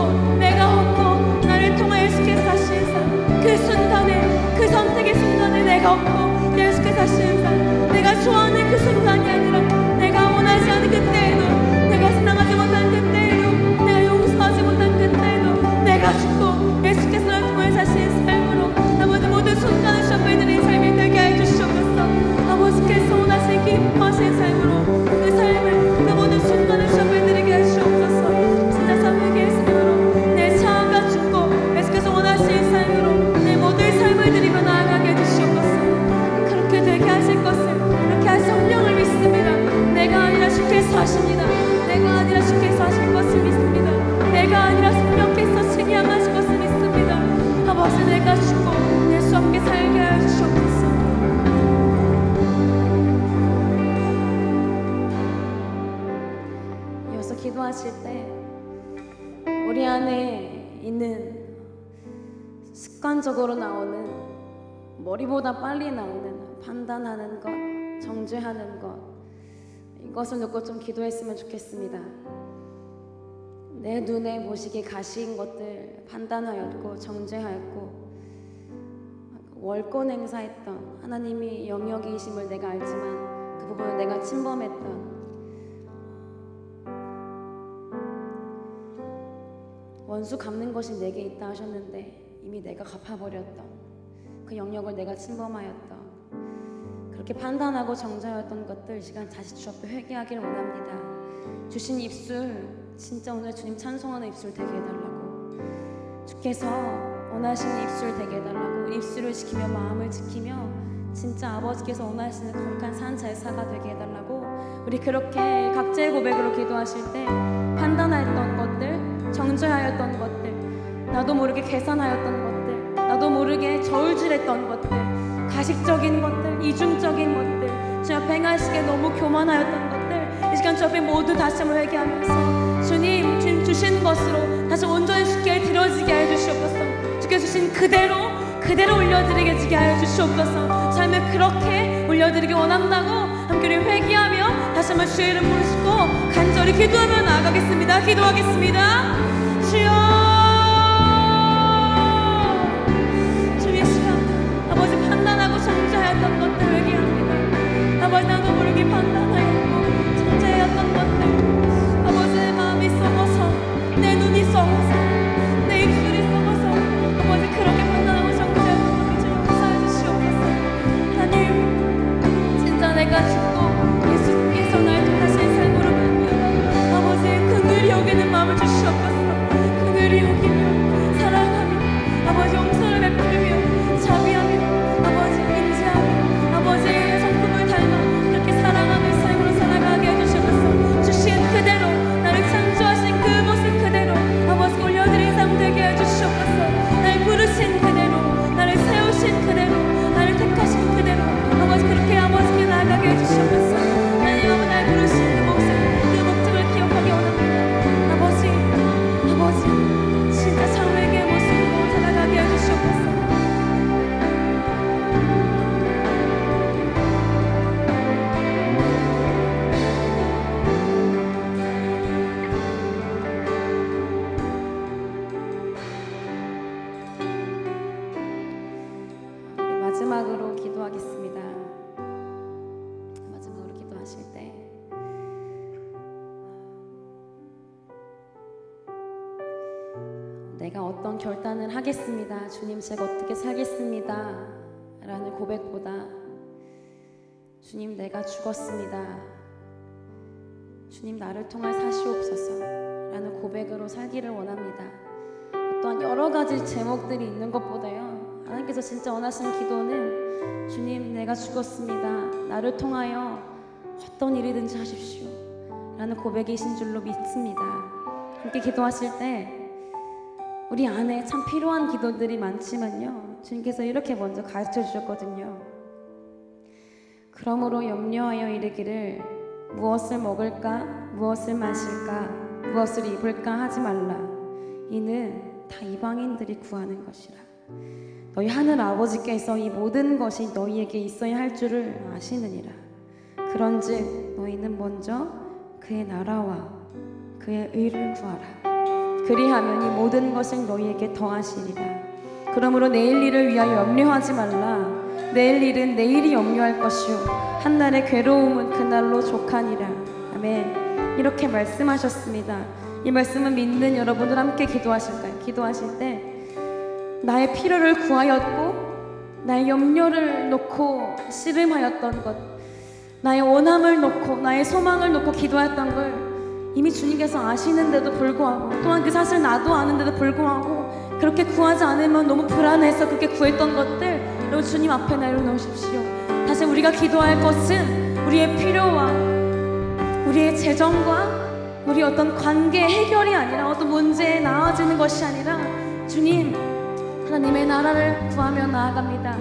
Speaker 1: 내가 없고 예수께서 하시는 삶, 내가 좋아하는 그 순간이 아니라 내가 원하지 않은 그때에도, 내가 사랑하지 못한 그때에도, 내가 용서하지 못한 그때에도 내가 죽고 예수께서 나를 통해 사시는 삶으로 아버지 모든 순간을 셔배드린 삶이 되게 해주시옵소서. 아버지께서 원하시는 기뻐하시는 삶으로 그 삶을, 그 모든 순간을 셔배드리게 해주시옵소서. 진짜 사모의 예수님으로 내 자아가 죽고 예수께서 원하시는 삶으로 내 모든 삶을 드리며 나아가게 해주시옵소서. 그렇게 되게 하실 것을, 그렇게 하실 성령을 믿습니다. 내가 아니라 주께서 하십니다. 내가 아니라 주께서 하실 것을 믿습니다. 내가 아니라 성령께서 승리하실 것을 믿습니다. 아버지, 내가 죽고 예수 함께 살게 하여 주시옵소서. 이어서 기도하실 때 우리 안에 있는 습관적으로 나오는, 머리보다 빨리 나오는 판단하는 것, 정죄하는 것, 이것을 놓고 좀 기도했으면 좋겠습니다. 내 눈에 보시기에 가시인 것들 판단하였고 정죄하였고 월권 행사했던 하나님이 영역이심을 내가 알지만 그 부분을 내가 침범했던, 원수 갚는 것이 내게 있다 하셨는데 이미 내가 갚아버렸던 그 영역을 내가 침범하였던, 그렇게 판단하고 정죄하였던 것들, 이 시간 다시 주 앞에 회개하기를 원합니다. 주신 입술, 진짜 오늘 주님 찬송하는 입술 되게 해달라고, 주께서 원하시는 입술 되게 해달라고, 입술을 지키며 마음을 지키며 진짜 아버지께서 원하시는 거룩한 산 제사가 되게 해달라고, 우리 그렇게 각자의 고백으로 기도하실 때 판단하였던 것들, 정죄하였던 것들, 나도 모르게 계산하였던 것들, 나도 모르게 저울질했던 것들, 가식적인 것들, 이중적인 것들, 주 앞에 행하시기에 너무 교만하였던 것들, 이 시간 주 앞에 모두 다시 한번 회개하면서 주님 주신 것으로 다시 온전히 주께 드려지게 하여 주시옵소서. 주께 주신 그대로 올려드리게 하여 주시옵소서. 삶을 그렇게 올려드리기 원한다고 함께 우리 회개하며 다시 한번 주의 이름 부르시고 간절히 기도하며 나아가겠습니다. 기도하겠습니다. 주여, 주의 시간 아버지 판단하고 정죄하였던 것들 회개합니다. 아버지, 나도 모르게 판단하였고 정죄하였던 것들, 아버지의 마음이 썩어서, 내 눈이 썩어서, 내 입술이 썩어서 아버지 그렇게 판단하고 정죄하였던 것들 좀 용서해 주시옵소서. 하나님, 진짜 내가 죽고 예수께서 날 통하신 삶으로 말미암아 아버지 긍휼히 여기는 마음을 주시옵소서. 긍휼히 여기며 사랑하며 아버지 용서를 베풀며 자비하며 아버지 인자하며 아버지의 성품을 닮아 그렇게 사랑하는 삶으로 살아가게 해주시옵소서. 주신 그대로 나를 창조하신 그 모습 그대로 아버지 올려드린 삶 되게 해주시옵소서. 나를 부르신 그대로, 나를 세우신 그대로, 나를 택하신 그대로 아버지 그렇게 아버지께 나아가게 해주시옵소서. 하나님, 아버지 날 부르신 그 모습, 그 목적을 기억하기 원합니다. 아버지 진짜 사람에게 모습으로 살아가게 해주시옵소서. 우리 마지막으로 기도하겠습니다. 마지막으로 기도하실 때 내가 어떤 결단을 하겠습니다, 주님 제가 어떻게 살겠습니다 라는 고백보다 주님 내가 죽었습니다, 주님 나를 통해 사시옵소서 라는 고백으로 살기를 원합니다. 어떠한 여러 가지 제목들이 있는 것보다요, 하나님께서 진짜 원하시는 기도는 주님 내가 죽었습니다, 나를 통하여 어떤 일이든지 하십시오 라는 고백이신 줄로 믿습니다. 함께 기도하실 때 우리 안에 참 필요한 기도들이 많지만요, 주님께서 이렇게 먼저 가르쳐 주셨거든요. 그러므로 염려하여 이르기를 무엇을 먹을까, 무엇을 마실까, 무엇을 입을까 하지 말라. 이는 다 이방인들이 구하는 것이라. 너희 하늘 아버지께서 이 모든 것이 너희에게 있어야 할 줄을 아시느니라. 그런즉 너희는 먼저 그의 나라와 그의 의를 구하라. 그리하면 이 모든 것을 너희에게 더하시리라. 그러므로 내일 일을 위하여 염려하지 말라. 내일 일은 내일이 염려할 것이요 한날의 괴로움은 그날로 족하니라. 아멘. 이렇게 말씀하셨습니다. 이 말씀은 믿는 여러분들 함께 기도하실까요? 기도하실 때 나의 필요를 구하였고 나의 염려를 놓고 씨름하였던 것, 나의 원함을 놓고 나의 소망을 놓고 기도했던 걸 이미 주님께서 아시는데도 불구하고, 또한 그 사실 나도 아는데도 불구하고 그렇게 구하지 않으면 너무 불안해서 그렇게 구했던 것들 여러분 주님 앞에 내려놓으십시오. 다시 우리가 기도할 것은 우리의 필요와 우리의 재정과 우리 어떤 관계 해결이 아니라 어떤 문제에 나아지는 것이 아니라 주님, 하나님의 나라를 구하며 나아갑니다.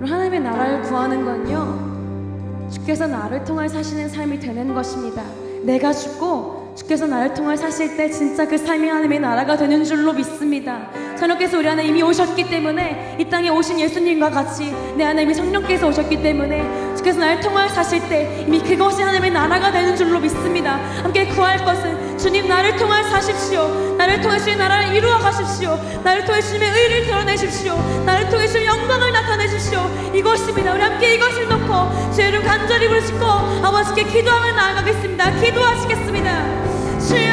Speaker 1: 하나님의 나라를 구하는 건요, 주께서 나를 통해 사시는 삶이 되는 것입니다. 내가 죽고 주께서 나를 통해 사실 때 진짜 그 삶이 하나님의 나라가 되는 줄로 믿습니다. 성령께서 우리 안에 이미 오셨기 때문에, 이 땅에 오신 예수님과 같이 내 안에 이미 성령께서 오셨기 때문에 주께서 나를 통해 사실 때 이미 그것이 하나님의 나라가 되는 줄로 믿습니다. 함께 구할 것은 주님, 나를 통해 사십시오. 나를 통해 주의 나라를 이루어 가십시오. 나를 통해 주님의 의를 드러내십시오. 나를 통해 주의 영광을 나타내십시오. 이것입니다. 우리 함께 이것을 놓고 주의 이름 간절히 부르시고 아버지께 기도하며 나아가겠습니다. 기도하시겠습니다. 주여,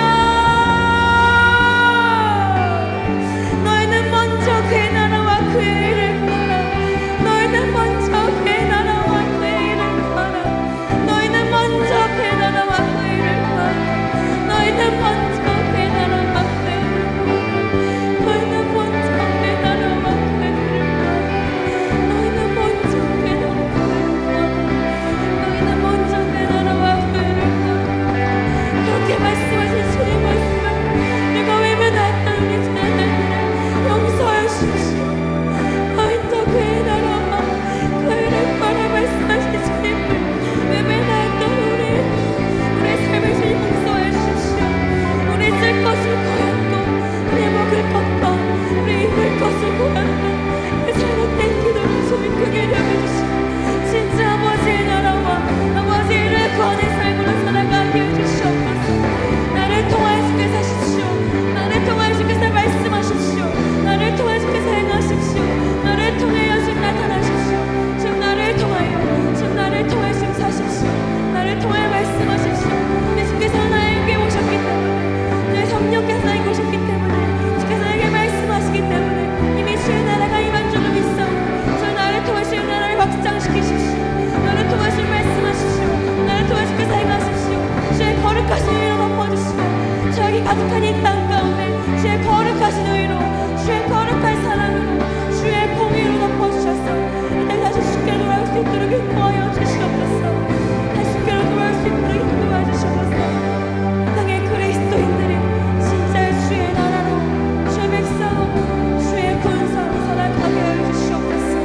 Speaker 1: 너희는 먼저 그의 나라와 그의 의를 구하라. 너희는 먼저 그의 나라와 그의 의를 구하라. 너희는 먼저 그의 나라와 그의 의를 구하라. 너희는 먼저 그의 나라와 그의 의를 구하라. 너희는 먼저 그의 나라와 그의 의를 구하라. 너희는 먼저 그의 나라와 그의 의를 구하라. 너희는 먼저 그의 나라와 그의 의를 구하라. 그렇게 말씀하신 주님 말씀을 내가 외면했던 우리 자녀들을 용서해 주십시오. 먼저 그의 나라와 그의 의를 구하라 말씀하신 주님을 외면했던 우리의 삶을 주님 용서해 주십시오. 우리 쓸 것을 구했고 우리 먹을 것과 우리 입을 것을 구했고 그 잘못된 기도를 주님 크게 여겨주시고 진짜 아버지의 나라와 아버지의 일을 구하는 삶으로 살아가게 해주시옵소서. 나를 통하여 주께서 하십시오. 나를 통하여 주께서 말씀하십시오. 나를 통하여 주께서 행하십시오. 나를 통하여 주님 나타나십시오. 지금 나를 통하여, 지금 나를 통하여 주님 사십시오. 나를 통하여 말씀하십시오. 주께서 나에게 오셨기 때문에, 내 성령께서 나에게 오셨기 때문에, 주께서 나에게 말씀하시기 때문에 이미 주의 나라가 임한 줄로 믿사오니 저 나를 통하여 주의 나라를 확장시키십시오. 나를 통하여 주님 말씀하십시오. 나를 통하여 주께서 행하십시오. 주의 거룩하신 의로 덮어주시고 저기 가득한 이 땅 가운데 주의 거룩하신 의로, 주의 거룩한 사랑으로, 주의 공의로 덮어주셔서 이 땅 다시 주께로 돌아올 수 있도록 인도하여 주시옵소서. 다시 주께로 돌아올 수 있도록 인도하여 주시옵소서. 이 땅의 그리스도인들이 진짜 주의 나라로, 주의 백성으로, 주의 군사로 살아가게 하여 주시옵소서.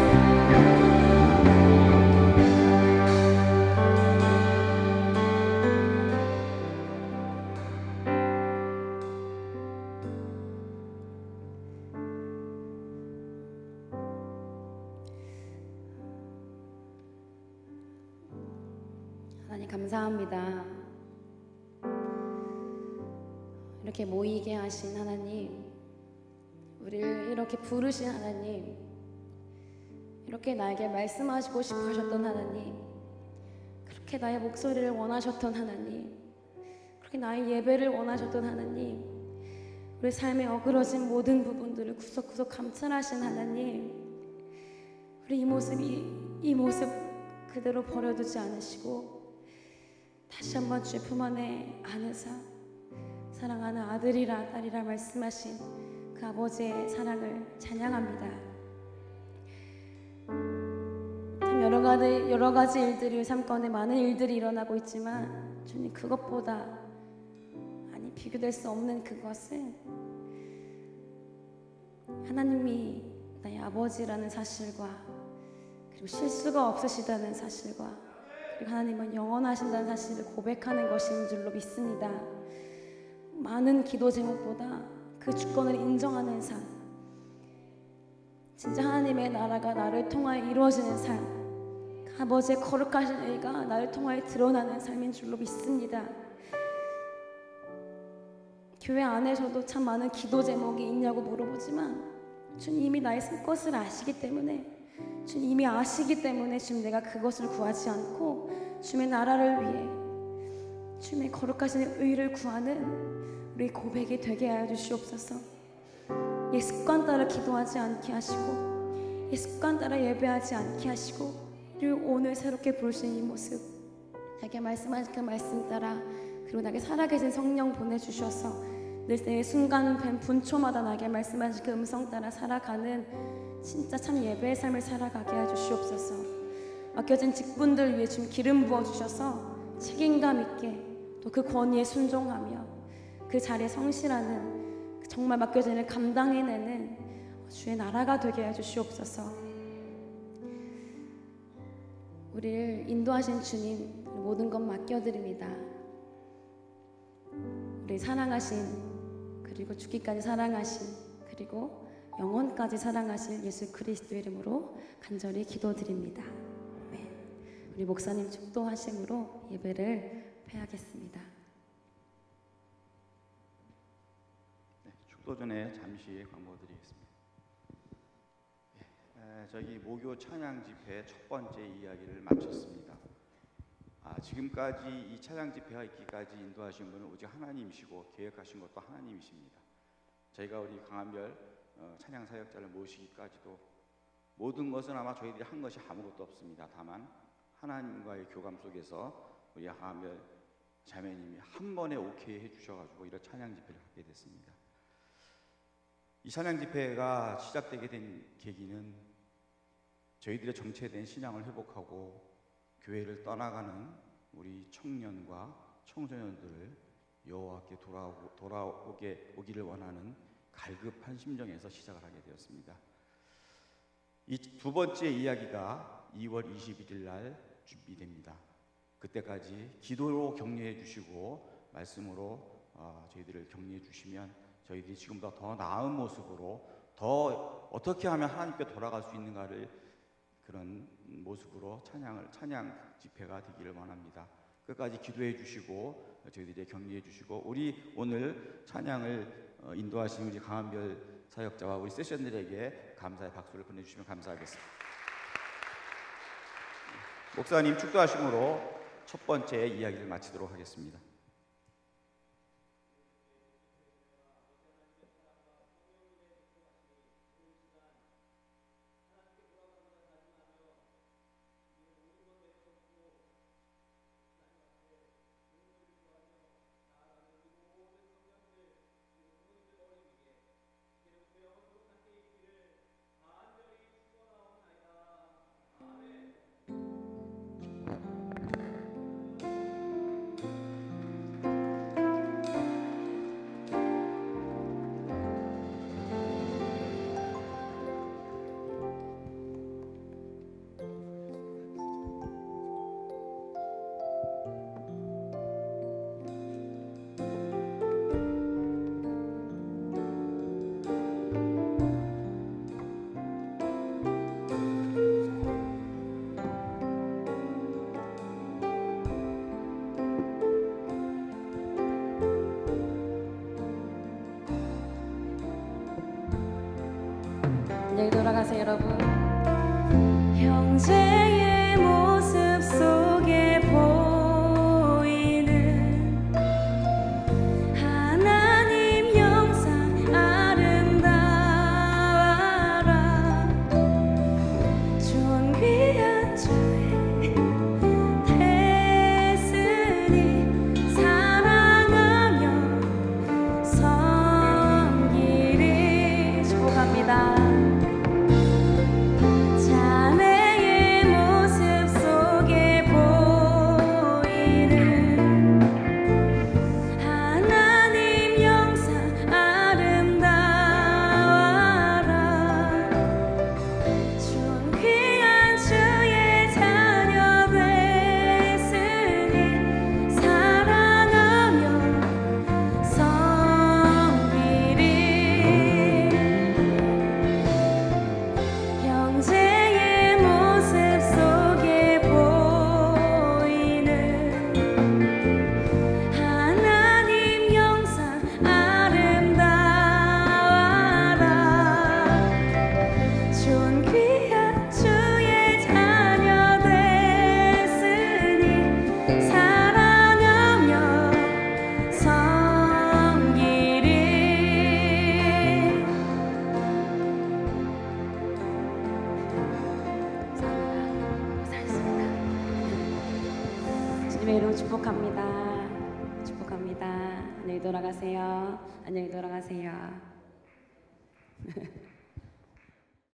Speaker 1: 하나님 감사합니다. 이렇게 모이게 하신 하나님, 우리를 이렇게 부르신 하나님, 이렇게 나에게 말씀하시고 싶어 하셨던 하나님, 그렇게 나의 목소리를 원하셨던 하나님, 그렇게 나의 예배를 원하셨던 하나님, 우리 삶에 어그러진 모든 부분들을 구석구석 감찰하신 하나님, 우리 이 모습 그대로 버려두지 않으시고 다시 한번 주의 품 안에 안으사 사랑하는 아들이라 딸이라 말씀하신 그 아버지의 사랑을 찬양합니다. 참 여러 가지 일들이 삶 가운데 많은 일들이 일어나고 있지만 주님, 그것보다 비교될 수 없는 그것은 하나님이 나의 아버지라는 사실과, 그리고 실수가 없으시다는 사실과, 그리고 하나님은 영원하신다는 사실을 고백하는 것인 줄로 믿습니다. 많은 기도 제목보다 그 주권을 인정하는 삶, 진짜 하나님의 나라가 나를 통하여 이루어지는 삶, 그 아버지의 거룩하신 의가 나를 통하여 드러나는 삶인 줄로 믿습니다. 교회 안에서도 참 많은 기도 제목이 있냐고 물어보지만 주님 이미 나의 쓸 것을 아시기 때문에 주님 이미 아시기 때문에 주님 내가 그것을 구하지 않고 주님의 나라를 위해 주님의 거룩하신 의를 구하는 우리 고백이 되게 하여 주시옵소서. 이 습관 따라 기도하지 않게 하시고 이 습관 따라 예배하지 않게 하시고 그리고 오늘 새롭게 부르신 이 모습 나에게 말씀하신 그 말씀 따라 그리고 나에게 살아계신 성령 보내주셔서 늘 내 순간 뱀 분초마다 나에게 말씀하신 그 음성 따라 살아가는 진짜 참 예배의 삶을 살아가게 해주시옵소서. 맡겨진 직분들 위해 주님 기름 부어주셔서 책임감 있게 또 그 권위에 순종하며 그 자리에 성실하는 정말 맡겨진 일을 감당해내는 주의 나라가 되게 해주시옵소서. 우리를 인도하신 주님 모든 것 맡겨드립니다. 우리 사랑하신 그리고 죽기까지 사랑하신 그리고 영원까지 사랑하실 예수 그리스도 이름으로 간절히 기도드립니다. 아멘. 우리 목사님 축도하심으로 예배를 폐하겠습니다.
Speaker 3: 네, 축도 전에 잠시 광고 드리겠습니다. 저기 모교 찬양 집회 첫 번째 이야기를 마쳤습니다. 지금까지 이 찬양 집회가 있기까지 인도하신 분은 오직 하나님이시고 계획하신 것도 하나님이십니다. 저희가 우리 강한별 찬양 사역자를 모시기까지도 모든 것은 아마 저희들이 한 것이 아무것도 없습니다. 다만 하나님과의 교감 속에서 우리 강한별 자매님이 한 번에 오케이 해주셔가지고 이런 찬양 집회를 하게 됐습니다. 이 찬양 집회가 시작되게 된 계기는 저희들의 정체된 신앙을 회복하고 교회를 떠나가는 우리 청년과 청소년들을 여호와께 오기를 원하는 갈급한 심정에서 시작을 하게 되었습니다. 이 두 번째 이야기가 2월 21일 날 준비됩니다. 그때까지 기도로 격려해 주시고 말씀으로 저희들을 격려해 주시면 저희들이 지금보다 더 나은 모습으로 더 어떻게 하면 하나님께 돌아갈 수 있는가를 그런 모습으로 찬양 집회가 되기를 원합니다. 끝까지 기도해 주시고 저희들이 격려해 주시고 우리 오늘 찬양을 인도하신 우리 강한별 사역자와 우리 세션들에게 감사의 박수를 보내주시면 감사하겠습니다. 목사님 축도하심으로 첫 번째 이야기를 마치도록 하겠습니다.
Speaker 1: 안녕히 돌아가세요 여러분. 형제의 모습 속에 보이는 하나님 영상 아름다워라. 존귀한 주의 태스니 사랑하며 섬기리. 축복합니다. 자매의 주님의 이름으로 축복합니다. 축복합니다. 안녕히 돌아가세요. 안녕히 돌아가세요.